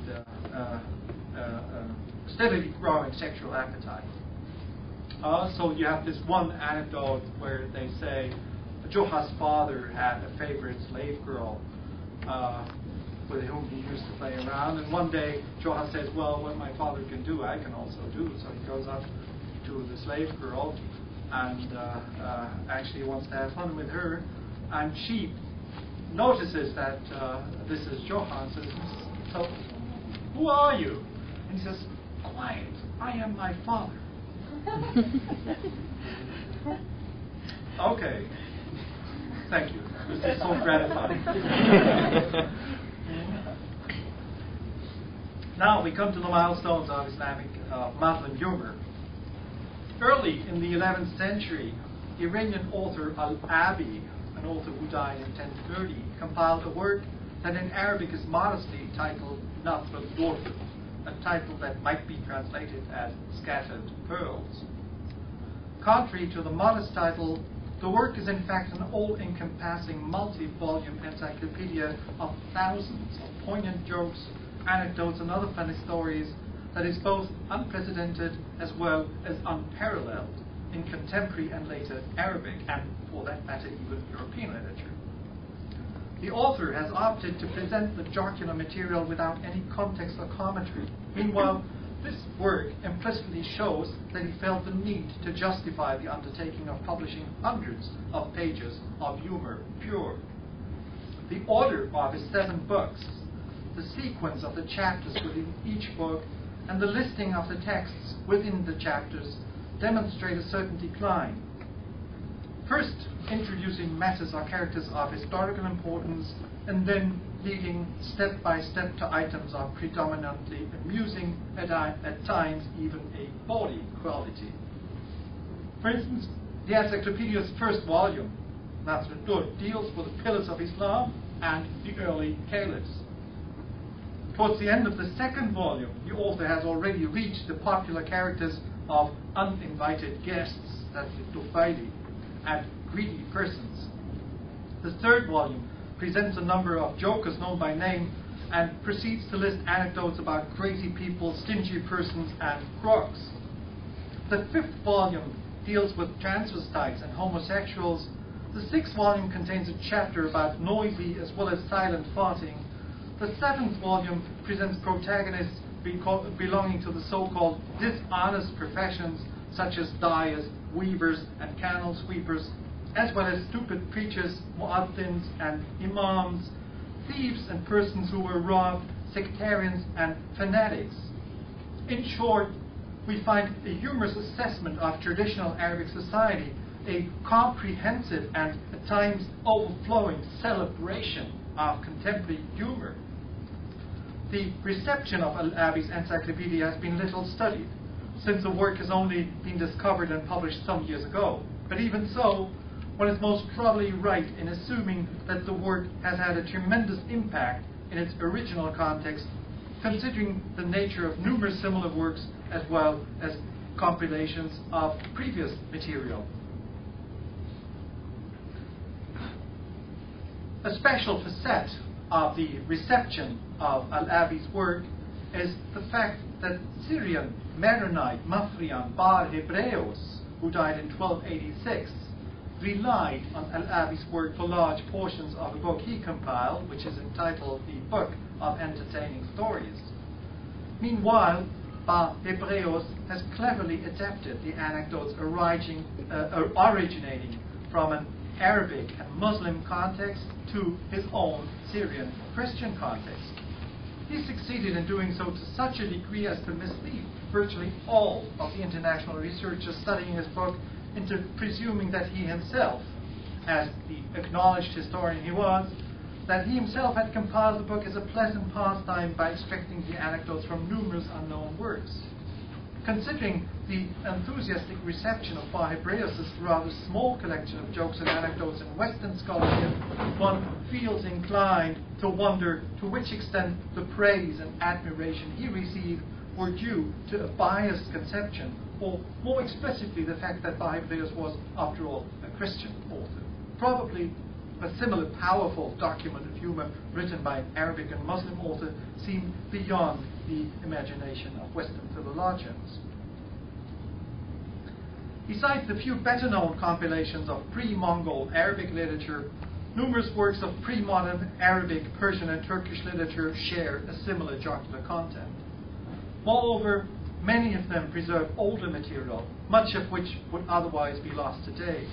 steadily growing sexual appetite. So you have this one anecdote where they say Joha's father had a favorite slave girl with whom he used to play around, and one day Joha says, well, what my father can do, I can also do. So he goes up to the slave girl and actually wants to have fun with her, and she notices that this is Joha and says, so who are you? And he says, quiet, I am my father. Okay, thank you. This is so gratifying. Now we come to the milestones of Islamic Muslim humor. Early in the 11th century, the Iranian author Al-Abi, an author who died in 1030, compiled a work that in Arabic is modestly titled Nasr al-Durr, a title that might be translated as Scattered Pearls. Contrary to the modest title, the work is in fact an all-encompassing multi-volume encyclopedia of thousands of poignant jokes, anecdotes, and other funny stories that is both unprecedented as well as unparalleled in contemporary and later Arabic, and for that matter even European literature. The author has opted to present the jocular material without any context or commentary. Meanwhile, this work implicitly shows that he felt the need to justify the undertaking of publishing hundreds of pages of humor pure. The order of his 7 books, the sequence of the chapters within each book, and the listing of the texts within the chapters demonstrate a certain decline. First, introducing matters or characters of historical importance, and then leading step by step to items of predominantly amusing, at times even a bawdy quality. For instance, the encyclopedia's first volume, Nasr al-Durr, deals with the pillars of Islam and the early caliphs. Towards the end of the second volume, the author has already reached the popular characters of uninvited guests, that's the Enzyklopaedie, and greedy persons. The third volume presents a number of jokers known by name and proceeds to list anecdotes about crazy people, stingy persons, and crooks. The 5th volume deals with transvestites and homosexuals. The 6th volume contains a chapter about noisy as well as silent farting. The 7th volume presents protagonists belonging to the so-called dishonest professions such as dyers, weavers, and canal sweepers, as well as stupid preachers, mu'adhdins, and imams, thieves and persons who were robbed, sectarians, and fanatics. In short, we find a humorous assessment of traditional Arabic society, a comprehensive and at times overflowing celebration of contemporary humor. The reception of Al-Abi's encyclopedia has been little studied, since the work has only been discovered and published some years ago. But even so, one is most probably right in assuming that the work has had a tremendous impact in its original context, considering the nature of numerous similar works as well as compilations of previous material. A special facet of the reception of Al-Abi's work is the fact that Syrian Maronite Mafrian Bar Hebreos, who died in 1286, relied on Al-Abi's work for large portions of a book he compiled, which is entitled The Book of Entertaining Stories. Meanwhile, Bar Hebreos has cleverly adapted the anecdotes originating from an Arabic and Muslim context to his own Syrian Christian context. He succeeded in doing so to such a degree as to mislead virtually all of the international researchers studying his book into presuming that he himself, as the acknowledged historian he was, that he himself had compiled the book as a pleasant pastime by extracting the anecdotes from numerous unknown works. Considering the enthusiastic reception of Bar Hebraeus' rather small collection of jokes and anecdotes in Western scholarship, one feels inclined to wonder to which extent the praise and admiration he received were due to a biased conception, or more explicitly the fact that Bar Hebraeus was, after all, a Christian author. Probably a similar powerful document of humor written by an Arabic and Muslim author seemed beyond the imagination of Western theologians. Besides the few better-known compilations of pre-Mongol Arabic literature, numerous works of pre-modern Arabic, Persian, and Turkish literature share a similar jocular content. Moreover, many of them preserve older material, much of which would otherwise be lost today.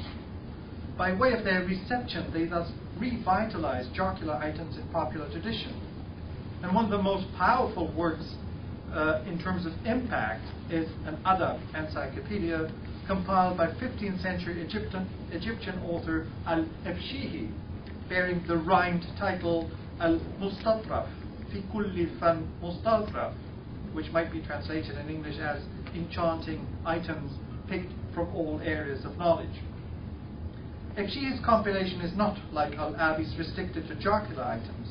By way of their reception, they thus revitalize jocular items in popular tradition. And one of the most powerful works in terms of impact is an Adab encyclopedia compiled by 15th century Egyptian author Al-Efshihi, bearing the rhymed title Al-Mustatraf, Fi Kulli Fan Mustatraf, which might be translated in English as enchanting items picked from all areas of knowledge. Efshihi's compilation is not, like Al-Abi's, restricted to jocular items.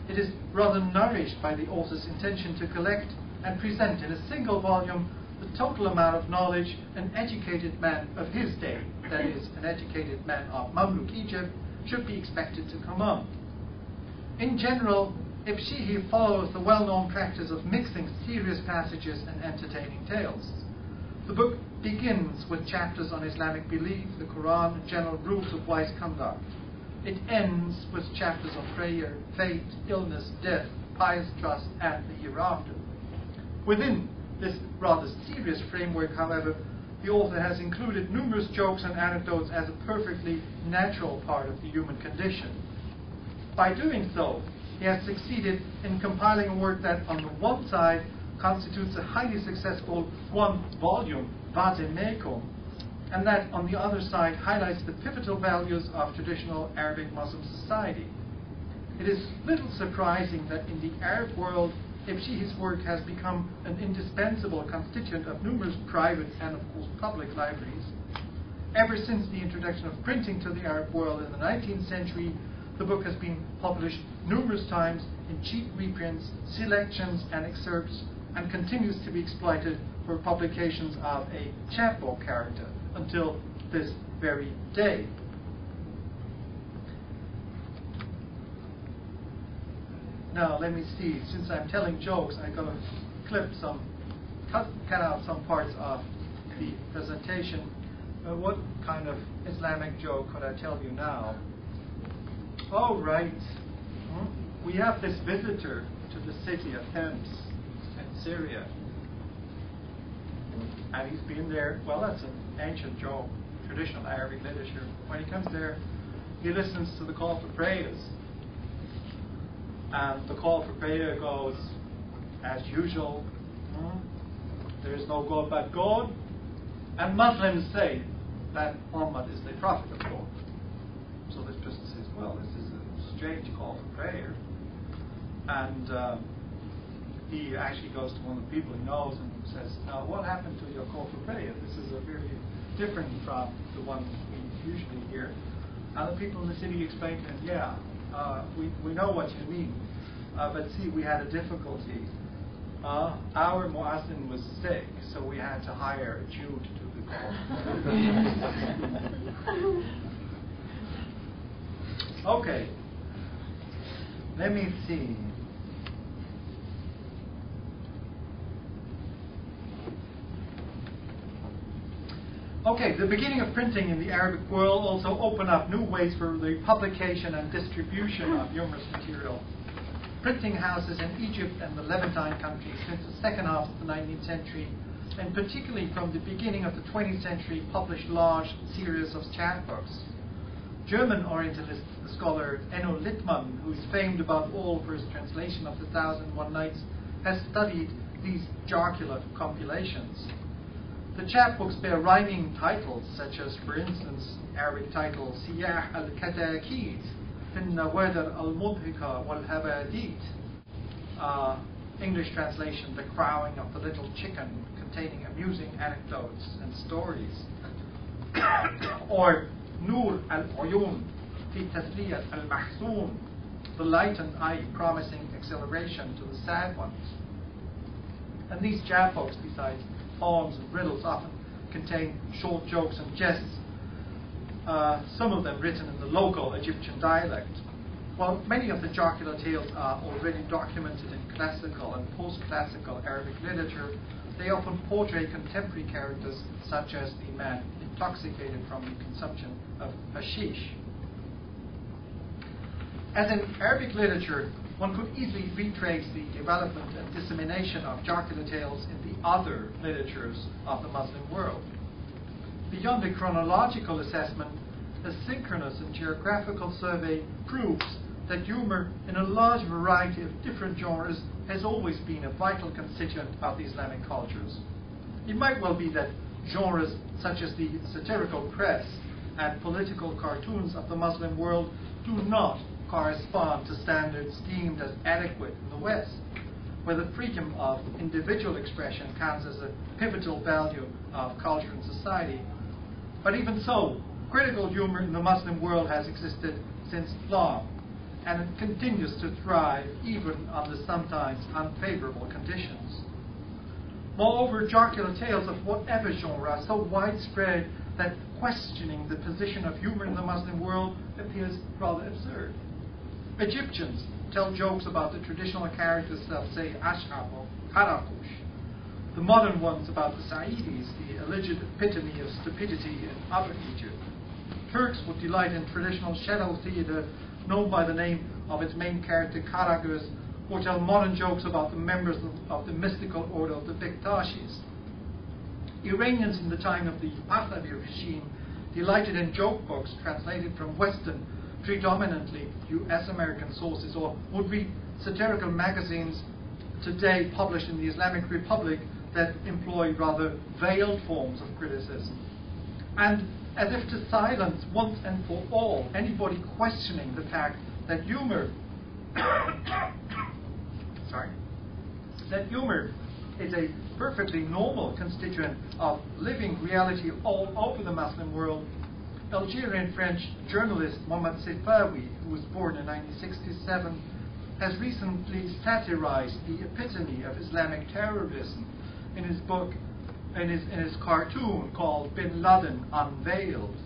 It is rather nourished by the author's intention to collect and present in a single volume the total amount of knowledge an educated man of his day, that is, an educated man of Mamluk Egypt, should be expected to command. In general, Efshihi follows the well-known practice of mixing serious passages and entertaining tales. The book begins with chapters on Islamic belief, the Quran, and general rules of wise conduct. It ends with chapters on prayer, fate, illness, death, pious trust, and the hereafter. Within this rather serious framework, however, the author has included numerous jokes and anecdotes as a perfectly natural part of the human condition. By doing so, he has succeeded in compiling a work that, on the one side, constitutes a highly successful one-volume vade-mecum, and that, on the other side, highlights the pivotal values of traditional Arabic Muslim society. It is little surprising that in the Arab world, Efshihi's work has become an indispensable constituent of numerous private and, of course, public libraries. Ever since the introduction of printing to the Arab world in the 19th century, the book has been published numerous times in cheap reprints, selections, and excerpts, and continues to be exploited for publications of a chapbook character until this very day. Now, let me see. Since I'm telling jokes, I'm going to cut out some parts of the presentation. What kind of Islamic joke could I tell you now? Oh, right. We have this visitor to the city of Homs in Syria. And he's been there. Well, that's an ancient joke, traditional Arabic literature. When he comes there, he listens to the call for prayers. And the call for prayer goes, as usual, there is no God but God. And Muslims say that Muhammad is the prophet of God. So this person says, well, this is a strange call for prayer. And he actually goes to one of the people he knows and says, now, what happened to your call for prayer? This is a very different from the one we usually hear. And the people in the city explain to him, yeah, we know what you mean. But see, we had a difficulty. Our muazzin was sick, so we had to hire a Jew to do the call. Okay. Let me see. Okay, the beginning of printing in the Arabic world also opened up new ways for the publication and distribution of humorous material. Printing houses in Egypt and the Levantine countries since the second half of the 19th century, and particularly from the beginning of the 20th century, published large series of chapbooks. German Orientalist scholar Enno Littmann, who is famed above all for his translation of The 1001 Nights, has studied these jocular compilations. The chapbooks bear rhyming titles, such as, for instance, Arabic title Siyah al-Katakid, Fin Nawadar al-Mudhika wal-Habadit. English translation, The Crowing of the Little Chicken, containing amusing anecdotes and stories. Or Nur al-Uyun fi Tasliyat al-Mahzun, the lightened eye promising exhilaration to the sad ones. And these jab books, besides poems and riddles, often contain short jokes and jests, some of them written in the local Egyptian dialect. While many of the jocular tales are already documented in classical and post-classical Arabic literature, they often portray contemporary characters such as the man intoxicated from the consumption of hashish. As in Arabic literature, one could easily retrace the development and dissemination of jocular tales in the other literatures of the Muslim world. Beyond a chronological assessment, a synchronous and geographical survey proves that humor in a large variety of different genres has always been a vital constituent of the Islamic cultures. It might well be that genres such as the satirical press and political cartoons of the Muslim world do not correspond to standards deemed as adequate in the West, where the freedom of individual expression counts as a pivotal value of culture and society. But even so, critical humor in the Muslim world has existed since long, and it continues to thrive even under sometimes unfavorable conditions. Moreover, jocular tales of whatever genre are so widespread that questioning the position of humor in the Muslim world appears rather absurd. Egyptians tell jokes about the traditional characters of, say, Ash'ab or Harakush, the modern ones about the Sa'idis, the alleged epitome of stupidity in Upper Egypt. Turks would delight in traditional shadow theatre known by the name of its main character Karagöz, or tell modern jokes about the members of the mystical order of the Bektashis. Iranians in the time of the Pahlavi regime delighted in joke books translated from Western, predominantly US-American sources, or would read satirical magazines today published in the Islamic Republic that employ rather veiled forms of criticism. And as if to silence once and for all anybody questioning the fact that humor is a perfectly normal constituent of living reality all over the Muslim world, Algerian French journalist Mohamed Sefawi, who was born in 1967, has recently satirized the epitome of Islamic terrorism in his book, in his cartoon called Bin Laden Unveiled,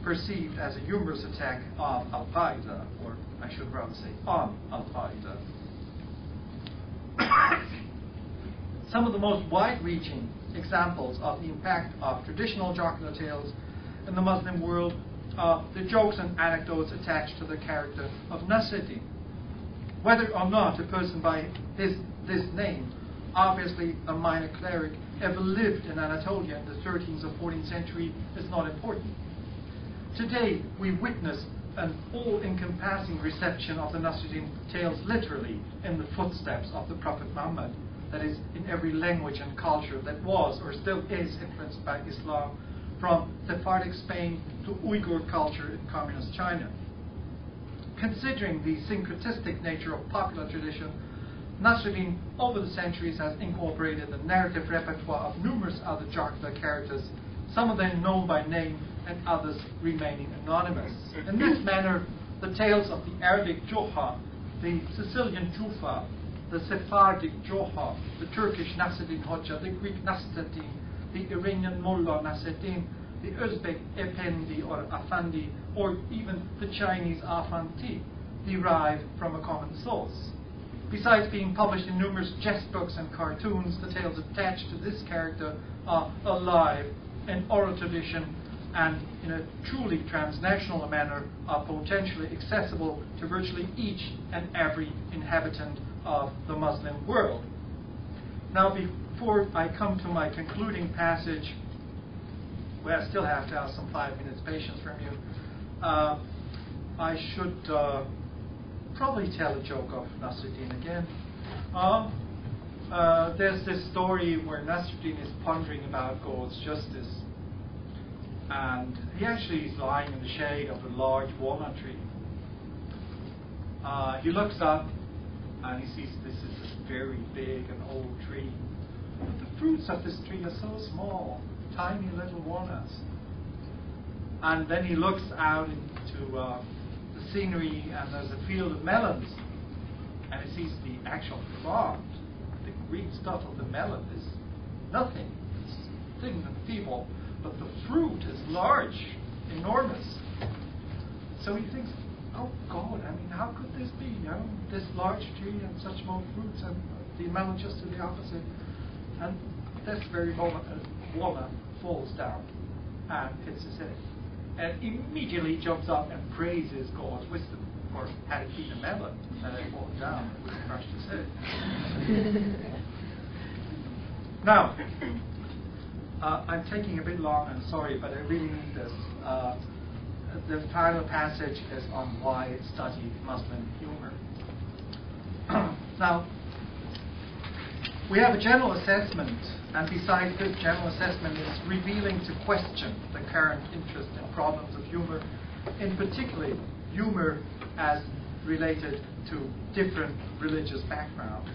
perceived as a humorous attack on Al-Qaeda, or I should rather say on Al-Qaeda. Some of the most wide-reaching examples of the impact of traditional jocular tales in the Muslim world are the jokes and anecdotes attached to the character of Nasruddin. Whether or not a person by this name, obviously a minor cleric, ever lived in Anatolia in the 13th or 14th century is not important. Today, we witness an all-encompassing reception of the Nasruddin tales literally in the footsteps of the Prophet Muhammad, that is, in every language and culture that was or still is influenced by Islam, from Sephardic Spain to Uyghur culture in communist China. Considering the syncretistic nature of popular tradition, Nasruddin over the centuries has incorporated the narrative repertoire of numerous other jocular characters, some of them known by name and others remaining anonymous. In this manner, the tales of the Arabic Joha, the Sicilian Jufa, the Sephardic Joha, the Turkish Nasruddin Hoxha, the Greek Nasruddin, the Iranian Mullah Nasruddin, the Uzbek Efendi or Afandi, or even the Chinese Afanti, derive from a common source. Besides being published in numerous jest books and cartoons, the tales attached to this character are alive in oral tradition and in a truly transnational manner are potentially accessible to virtually each and every inhabitant of the Muslim world. Now, before I come to my concluding passage, where I still have to have some 5 minutes patience from you, I should probably tell a joke of Nasruddin again. There's this story where Nasruddin is pondering about God's justice, and he actually is lying in the shade of a large walnut tree. He looks up and he sees this is a very big and old tree. but the fruits of this tree are so small, tiny little walnuts. And then he looks out into the scenery, and there's a field of melons, and he sees the actual plant. The green stuff of the melon is nothing. It's thin and feeble, but the fruit is large, enormous. So he thinks, oh God, I mean, how could this be? You know, this large tree and such small fruits, and the melon just to the opposite. And this very moment, walnut falls down and hits his head, and immediately jumps up and praises God's wisdom. Of course, had it been a melon that had fallen down, it would have crushed his head. Now, I'm taking a bit long, I'm sorry, but I really need this. The final passage is on why study Muslim humor. Now, we have a general assessment, and besides this general assessment is revealing to question the current interest and problems of humor, in particular humor as related to different religious backgrounds.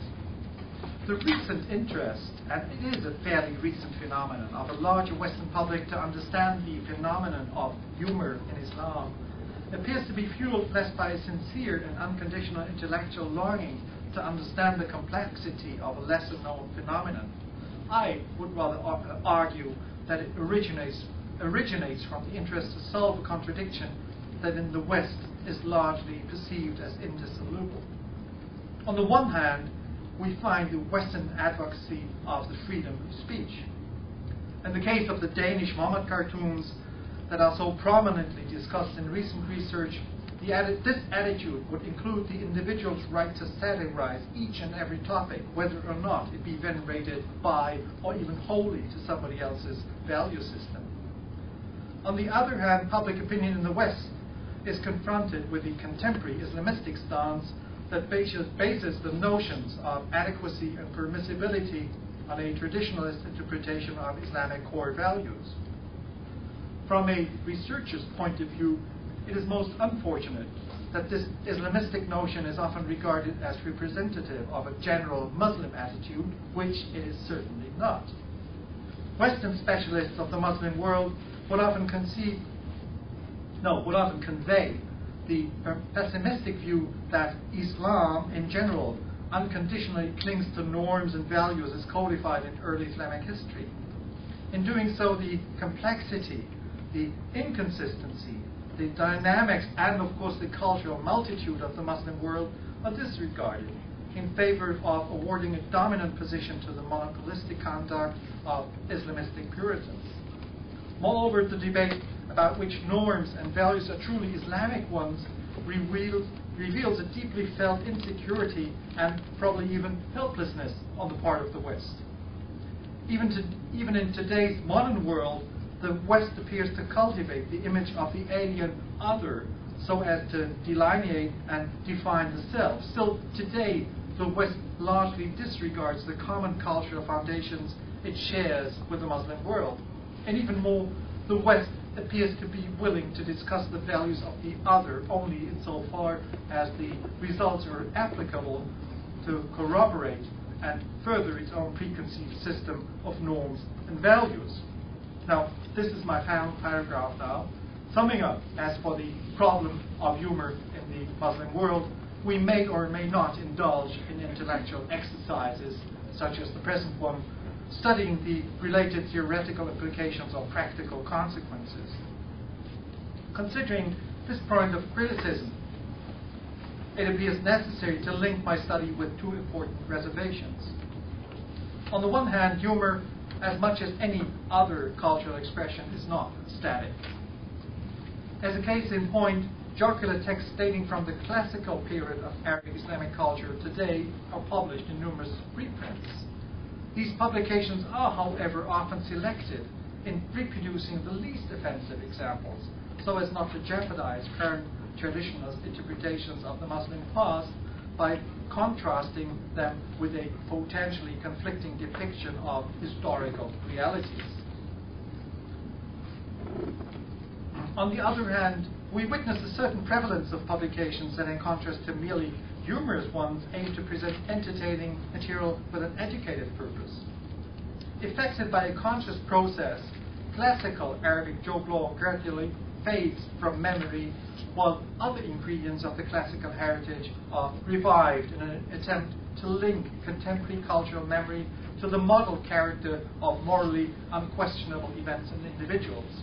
The recent interest, and it is a fairly recent phenomenon, of a larger Western public to understand the phenomenon of humor in Islam appears to be fueled less by a sincere and unconditional intellectual longing to understand the complexity of a lesser-known phenomenon. I would rather argue that it originates from the interest to solve a contradiction that in the West is largely perceived as indissoluble. On the one hand, we find the Western advocacy of the freedom of speech. In the case of the Danish Muhammad cartoons that are so prominently discussed in recent research, this attitude would include the individual's right to satirize each and every topic, whether or not it be venerated by or even wholly to somebody else's value system. On the other hand, public opinion in the West is confronted with the contemporary Islamistic stance that bases the notions of adequacy and permissibility on a traditionalist interpretation of Islamic core values. From a researcher's point of view, it is most unfortunate that this Islamistic notion is often regarded as representative of a general Muslim attitude, which it is certainly not. Western specialists of the Muslim world would often convey the pessimistic view that Islam in general unconditionally clings to norms and values as codified in early Islamic history. In doing so, the complexity, the inconsistency, the dynamics, and of course the cultural multitude of the Muslim world are disregarded in favor of awarding a dominant position to the monopolistic conduct of Islamistic Puritans. Moreover, the debate about which norms and values are truly Islamic ones reveals a deeply felt insecurity and probably even helplessness on the part of the West. Even in today's modern world, the West appears to cultivate the image of the alien other so as to delineate and define the self. Still, today, the West largely disregards the common cultural foundations it shares with the Muslim world. And even more, the West appears to be willing to discuss the values of the other only insofar as the results are applicable to corroborate and further its own preconceived system of norms and values. Now, this is my final paragraph now. Summing up, as for the problem of humor in the Muslim world, we may or may not indulge in intellectual exercises, such as the present one, studying the related theoretical implications or practical consequences. Considering this point of criticism, it appears necessary to link my study with two important reservations. On the one hand, humor, as much as any other cultural expression, is not static. As a case in point, jocular texts dating from the classical period of Arabic Islamic culture today are published in numerous reprints. These publications are, however, often selected in reproducing the least offensive examples, so as not to jeopardize current traditionalist interpretations of the Muslim past by contrasting them with a potentially conflicting depiction of historical realities. On the other hand, we witness a certain prevalence of publications that, in contrast to merely humorous ones, aim to present entertaining material with an educative purpose. affected by a conscious process, classical Arabic joke law gradually fades from memory, while other ingredients of the classical heritage are revived in an attempt to link contemporary cultural memory to the model character of morally unquestionable events and individuals.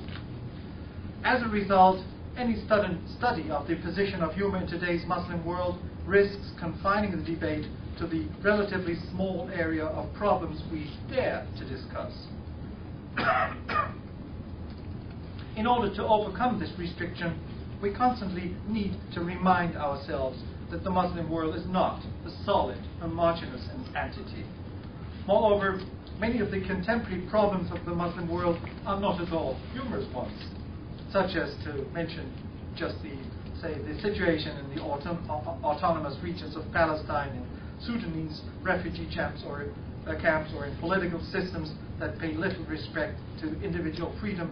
As a result, any study of the position of humor in today's Muslim world risks confining the debate to the relatively small area of problems we dare to discuss. In order to overcome this restriction, we constantly need to remind ourselves that the Muslim world is not a solid, homogeneous entity. Moreover, many of the contemporary problems of the Muslim world are not at all humorous ones, such as, to mention just the situation in the autonomous regions of Palestine, in Sudanese refugee camps or in political systems that pay little respect to individual freedom,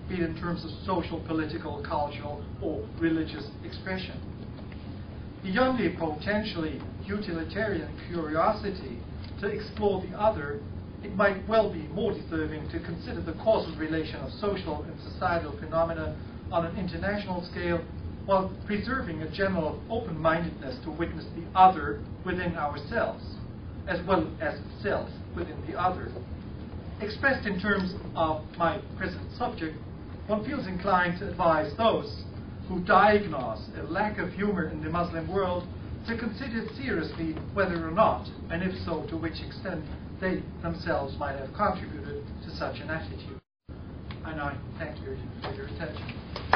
be it in terms of social, political, cultural, or religious expression. Beyond the potentially utilitarian curiosity to explore the other, it might well be more deserving to consider the causal relation of social and societal phenomena on an international scale, while preserving a general open-mindedness to witness the other within ourselves, as well as self within the other. Expressed in terms of my present subject, one feels inclined to advise those who diagnose a lack of humor in the Muslim world to consider seriously whether or not, and if so, to which extent, they themselves might have contributed to such an attitude. And I thank you for your attention. I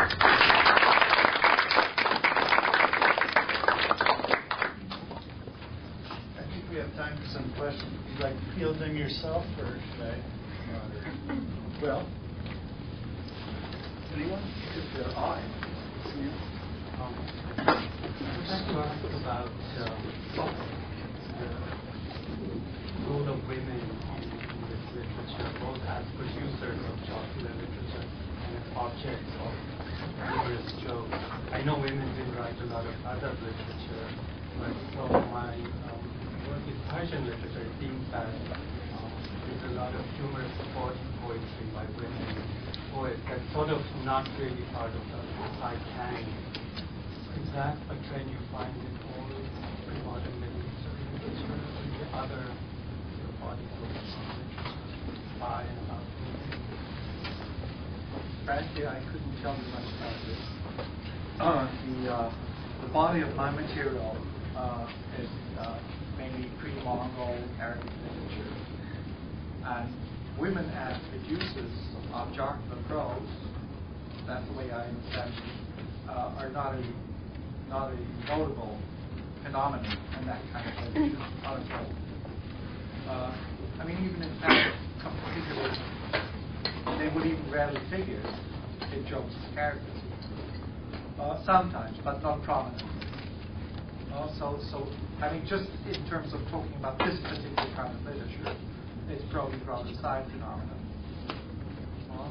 think we have time for some questions. Would you like to field them yourself, or should I? Well, anyone? If there are. I'd like to ask about the role of women in this literature, both as producers of jocular literature and as objects of humorous jokes. I know women did write a lot of other literature, but from my work in Persian literature, it seems that there's a lot of humorous poetry by women poets that's sort of not really part of the side canon. Is that a trend you find in all modern literature or the other bodies of literature by and about women? Frankly, I couldn't tell you much about this. The body of my material is mainly pre-Mongol Arabic literature, and women as producers of jocular prose, that's the way I understand it, are not a notable phenomenon in that kind of literature, not at all. I mean, even in fact, particularly, they would even rarely figure in jokes as characters. Sometimes, but not prominently. So, I mean, just in terms of talking about this particular kind of literature, it's probably rather a side phenomenon.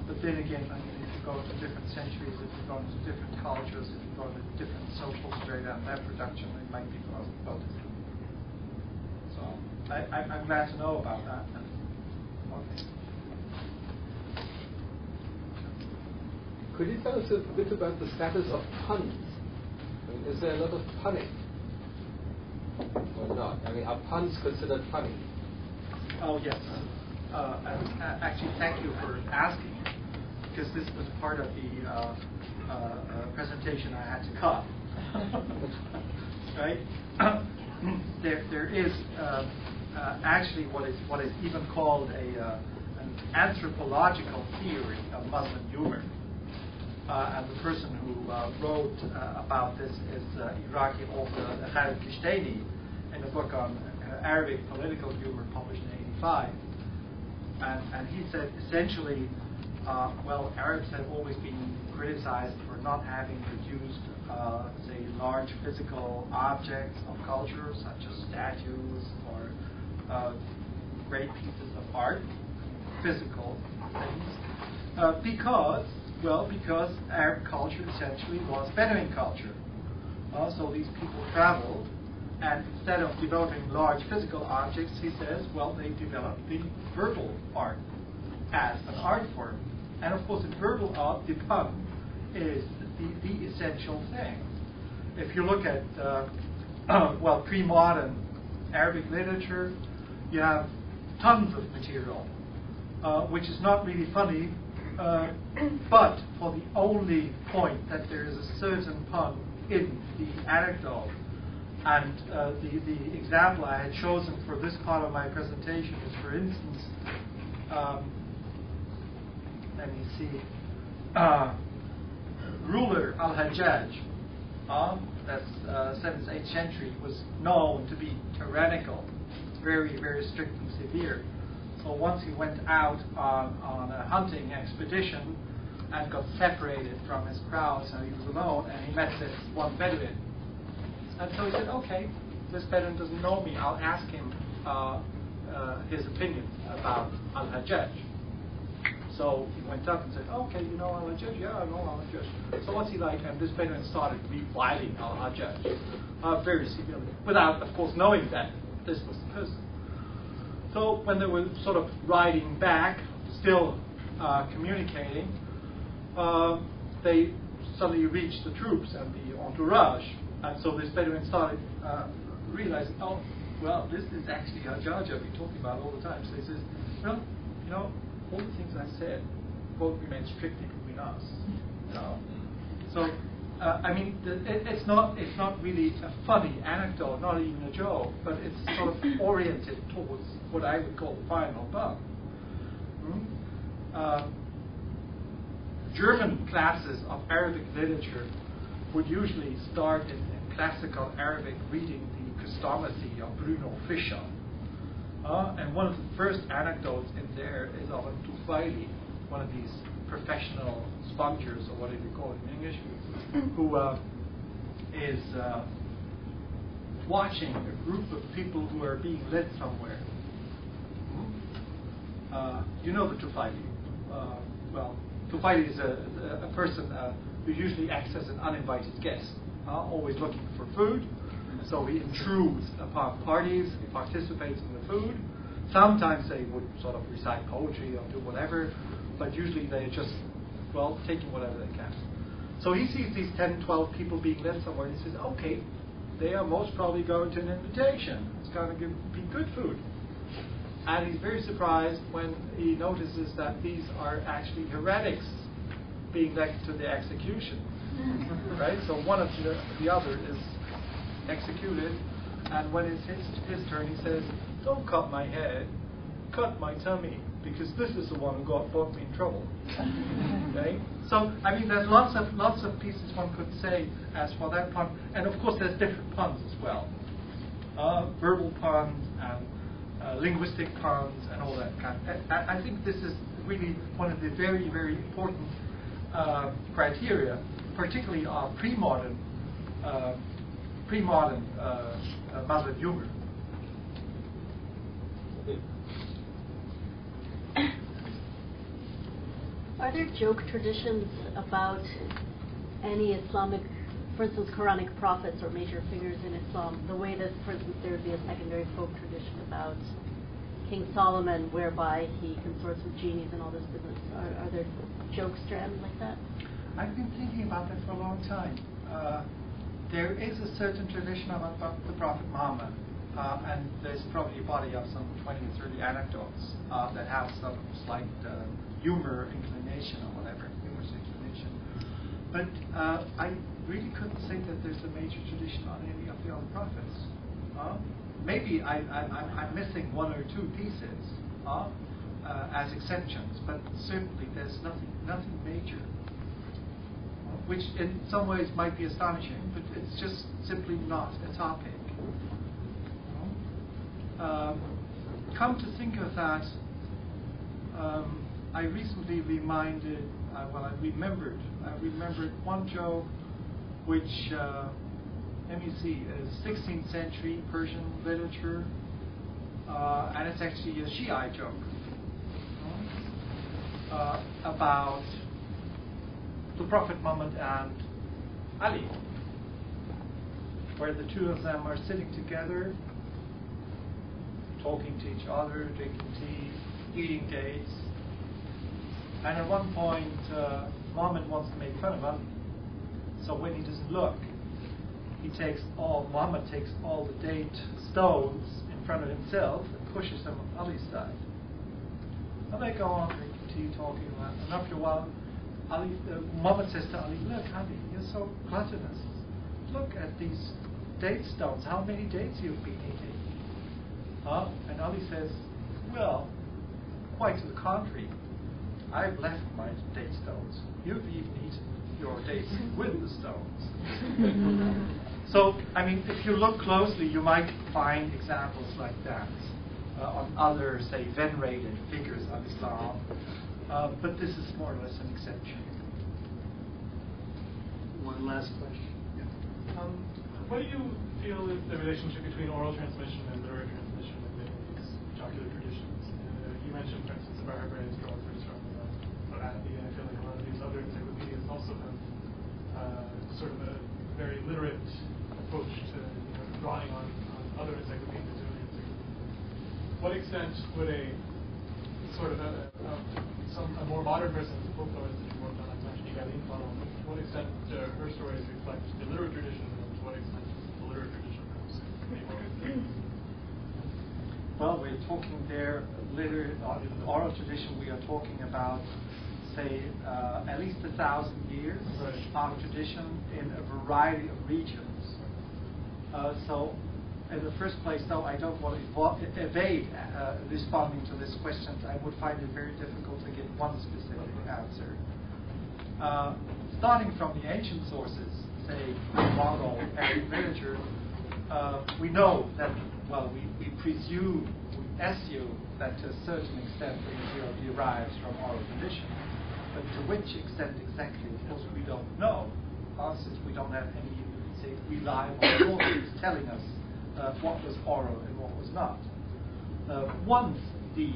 But then again, I mean, if you go into different centuries, if you go into different cultures, if you go into different social strata and their production, it might be both. So I'm glad to know about that. Okay. Could you tell us a bit about the status of puns? I mean, is there a lot of punning? Or not? I mean, are puns considered funny? Oh, yes. Actually, thank you for asking, because this was part of the presentation I had to cut. Right? There is actually what is even called an anthropological theory of Muslim humor. And the person who wrote about this is Iraqi author Khalid Kishtani in a book on Arabic political humor published in 1985. And he said essentially, Arabs have always been criticized for not having produced, say, large physical objects of culture, such as statues or great pieces of art, physical things, because Arab culture essentially was Bedouin culture. So these people traveled And instead of developing large physical objects, he says, well, they developed the verbal art as an art form. And of course, in verbal art, the pun is the essential thing. If you look at, pre-modern Arabic literature, you have tons of material, which is not really funny, but for the only point that there is a certain pun in the anecdote. And the example I had chosen for this part of my presentation is, for instance, let me see, ruler Al-Hajjaj, that's 7th, 8th century, was known to be tyrannical, very, very strict and severe. So once he went out on a hunting expedition and got separated from his crowd, so he was alone, and he met this one Bedouin. And so he said, okay, this Bedouin doesn't know me, I'll ask him his opinion about Al-Hajjaj. So he went up and said, okay, you know Al-Hajjaj? Yeah, I know Al-Hajjaj. So what's he like? And this Bedouin started reviling Al-Hajjaj very severely, without, of course, knowing that this was the person. So when they were sort of riding back, still communicating, they suddenly reached the troops and the entourage. And so this Bedouin started realizing, oh, well, this is actually Hajjaj I've been talking about all the time. So he says, well, you know, all the things I said won't remain strictly between us. You know? So, it's not really a funny anecdote, not even a joke, but it's sort of oriented towards what I would call the final bug. German classes of Arabic literature would usually start in classical Arabic reading the Christomassy of Bruno Fischer. And one of the first anecdotes in there is of a Tufaili, one of these professional spongers, or whatever you call it in English, who is watching a group of people who are being led somewhere. You know the Tufaili. Tufaili is a person who usually acts as an uninvited guest, always looking for food. So he intrudes upon parties, he participates in the food. Sometimes they would sort of recite poetry or do whatever, but usually they're just, taking whatever they can. So he sees these 10, 12 people being led somewhere, and he says, okay, they are most probably going to an invitation. It's going to be good food. And he's very surprised when he notices that these are actually heretics being led to the execution. Right? So one of the other is executed, and when it's his turn, he says, don't cut my head, cut my tummy, because this is the one who got me in trouble. Okay? So, there's lots of pieces one could say as for that pun, and of course there's different puns as well. Verbal puns and linguistic puns and all that kind of. I think this is really one of the very, very important criteria, particularly of pre-modern Muslim humor. Are there joke traditions about any Islamic, for instance, Quranic prophets or major figures in Islam? The way that, for instance, there would be a secondary folk tradition about King Solomon, whereby he consorts with genies and all this business. Are there joke strands like that? I've been thinking about that for a long time. There is a certain tradition about the Prophet Muhammad, and there's probably a body of some 20 or 30 anecdotes that have some slight humor inclination or whatever, humorous inclination. But I really couldn't say that there's a major tradition on any of the other prophets. Maybe I'm missing one or two pieces as exceptions, but certainly there's nothing major. Which in some ways might be astonishing, but it's just simply not a topic. Come to think of that, I recently remembered one joke which, let me see, is 16th century Persian literature, and it's actually a Shiite joke about the Prophet Muhammad and Ali. where the two of them are sitting together, talking to each other, drinking tea, eating dates. And at one point, Muhammad wants to make fun of Ali. So when he doesn't look, Muhammad takes all the date stones in front of himself and pushes them on Ali's side. And they go on drinking tea, talking about it. And after a while, Muhammad says to Ali, "Look, Ali, you're so gluttonous. Look at these date stones. How many dates you've been eating?" And Ali says, "Well, quite to the contrary. I've left my date stones. You've even eaten your dates with the stones." So, I mean, if you look closely, you might find examples like that on other, say, venerated figures of Islam. But this is more or less an exception. One last question. What do you feel is the relationship between oral transmission and literary transmission in these jocular traditions? You mentioned, for instance, the Barbarians draws very strongly on Modernity, and I feel like a lot of these other encyclopedias also have sort of a very literate approach to drawing on other encyclopedias and early encyclopedias. What extent would a sort of a more modern person, folklorist that you worked on, like to what extent her stories reflect the literary tradition, and to what extent the literary tradition perhaps? Well, we're talking there, oral tradition, we are talking about, say, at least 1,000 years of tradition in a variety of regions. So, in the first place, though, I don't want to evade responding to this question. I would find it very difficult to give one specific answer. Starting from the ancient sources, say, Mongol, Arab literature, we know that, well, we presume, we assume that to a certain extent the material derives from oral tradition. But to which extent exactly, of course, we don't know, since we don't have any, say, reliable sources telling us what was oral and what was not. Once the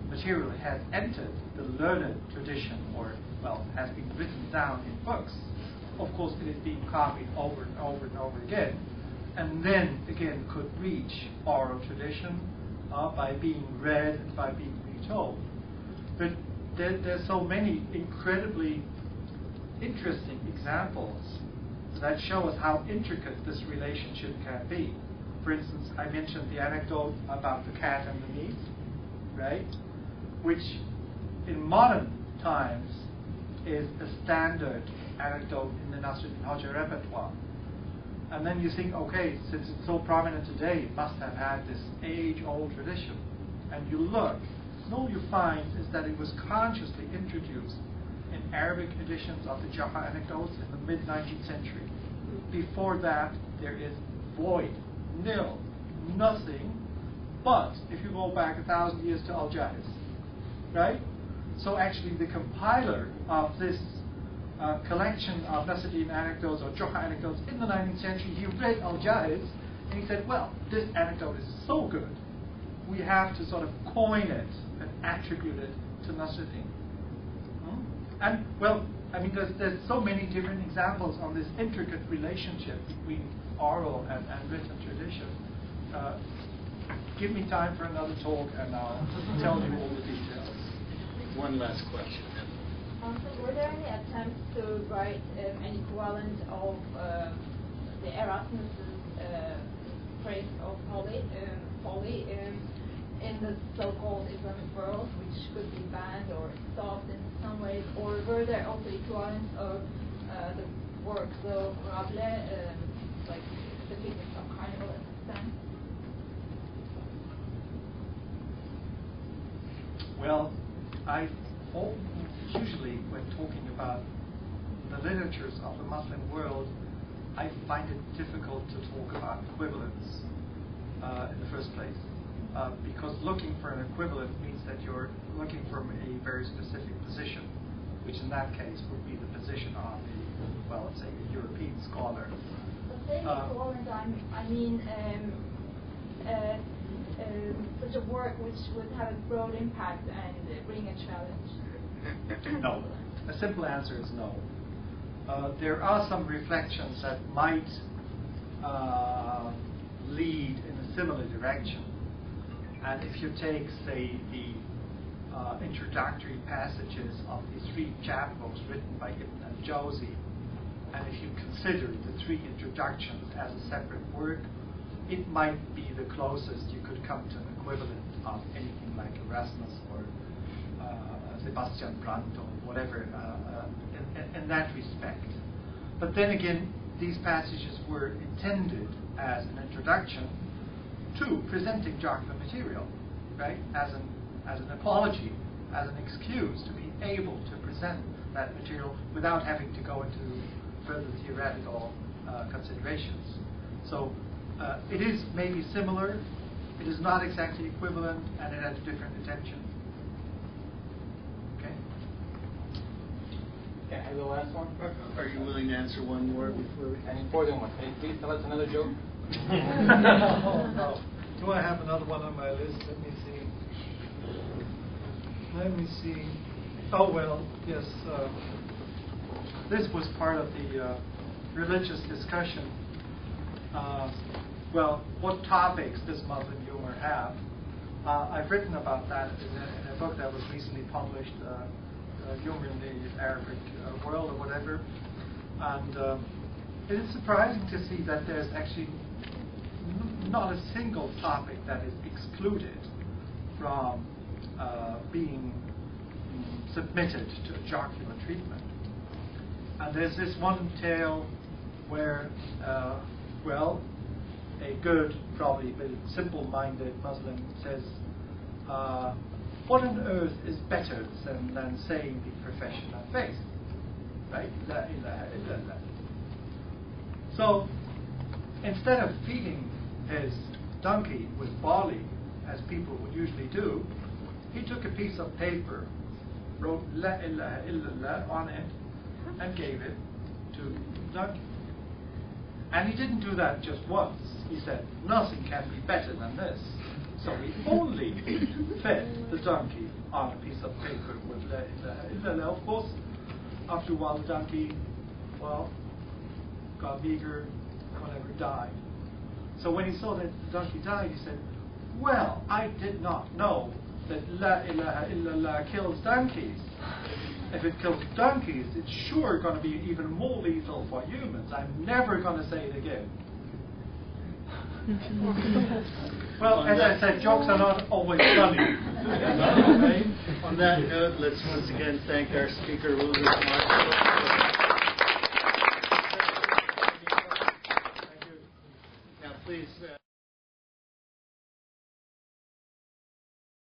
material has entered the learned tradition, or, well, has been written down in books, of course it is being copied over and over and over again, and then again could reach oral tradition by being read and by being retold. But there's so many incredibly interesting examples that show us how intricate this relationship can be. For instance, I mentioned the anecdote about the cat and the meat, right? Which in modern times is a standard anecdote in the Nasruddin Hoxha repertoire. And then you think, okay, since it's so prominent today, it must have had this age-old tradition. And you look, and all you find is that it was consciously introduced in Arabic editions of the Jaha anecdotes in the mid-19th century. Before that, there is void, nil, nothing, but if you go back 1,000 years to Al-Jahiz, right? So actually the compiler of this collection of Nasruddin anecdotes or Jaha anecdotes in the 19th century, he read Al-Jahiz and he said, well, this anecdote is so good, we have to sort of coin it and attribute it to Nasruddin. And, well, I mean, there's so many different examples on this intricate relationship between oral and written tradition. Give me time for another talk and I'll tell you all the details. One last question. So were there any attempts to write an equivalent of the Erasmus's phrase of folly in the so-called Islamic world, which could be banned or stopped in some ways, or were there also equivalents of the works of Rabelais, like the figures of Carnival and Sten? Well, usually when talking about the literatures of the Muslim world, I find it difficult to talk about equivalence in the first place. Because looking for an equivalent means that you're looking from a very specific position, which in that case would be the position of a, well, let's say a European scholar. But saying equivalent, I mean such a work which would have a broad impact and bring a challenge. No. A simple answer is no. There are some reflections that might lead in a similar direction. And if you take, say, the introductory passages of the 3 chapbooks written by Ibn al-Jawzi, and if you consider the 3 introductions as a separate work, it might be the closest you could come to an equivalent of anything like Erasmus or Sebastian Brandt or whatever in that respect. But then again, these passages were intended as an introduction to presenting jocular material, right? As an apology, as an excuse to be able to present that material without having to go into further theoretical considerations. So it is maybe similar, it is not exactly equivalent, and it has different intention. Okay? Yeah, and the last one? Are you willing to answer one more before we... An important one. Can you please tell us another joke? No. Do I have another one on my list? Let me see. Oh, well, yes. This was part of the religious discussion. Well, what topics does Muslim humor have? I've written about that in a book that was recently published, Humor in the Arabic World or whatever. And it is surprising to see that there's actually not a single topic that is excluded from being submitted to jocular treatment. And there's this one tale where, well, a good, probably very simple-minded Muslim says, what on earth is better than saying the profession of faith? Right? La ilaha illallah. So, instead of feeding his donkey with barley, as people would usually do, he took a piece of paper, wrote La ilaha illallah on it, and gave it to the donkey. And he didn't do that just once. He said, nothing can be better than this. So he only fed the donkey on a piece of paper with La ilaha illallah. Of course, after a while the donkey, well, got meager, whatever, died. So when he saw that the donkey died, he said, well, I did not know that La ilaha illallah kills donkeys. If it kills donkeys, it's sure going to be even more lethal for humans. I'm never going to say it again. Well, as I said, jokes are not always funny. On that note, let's once again thank our speaker, Ulrich Marzolph.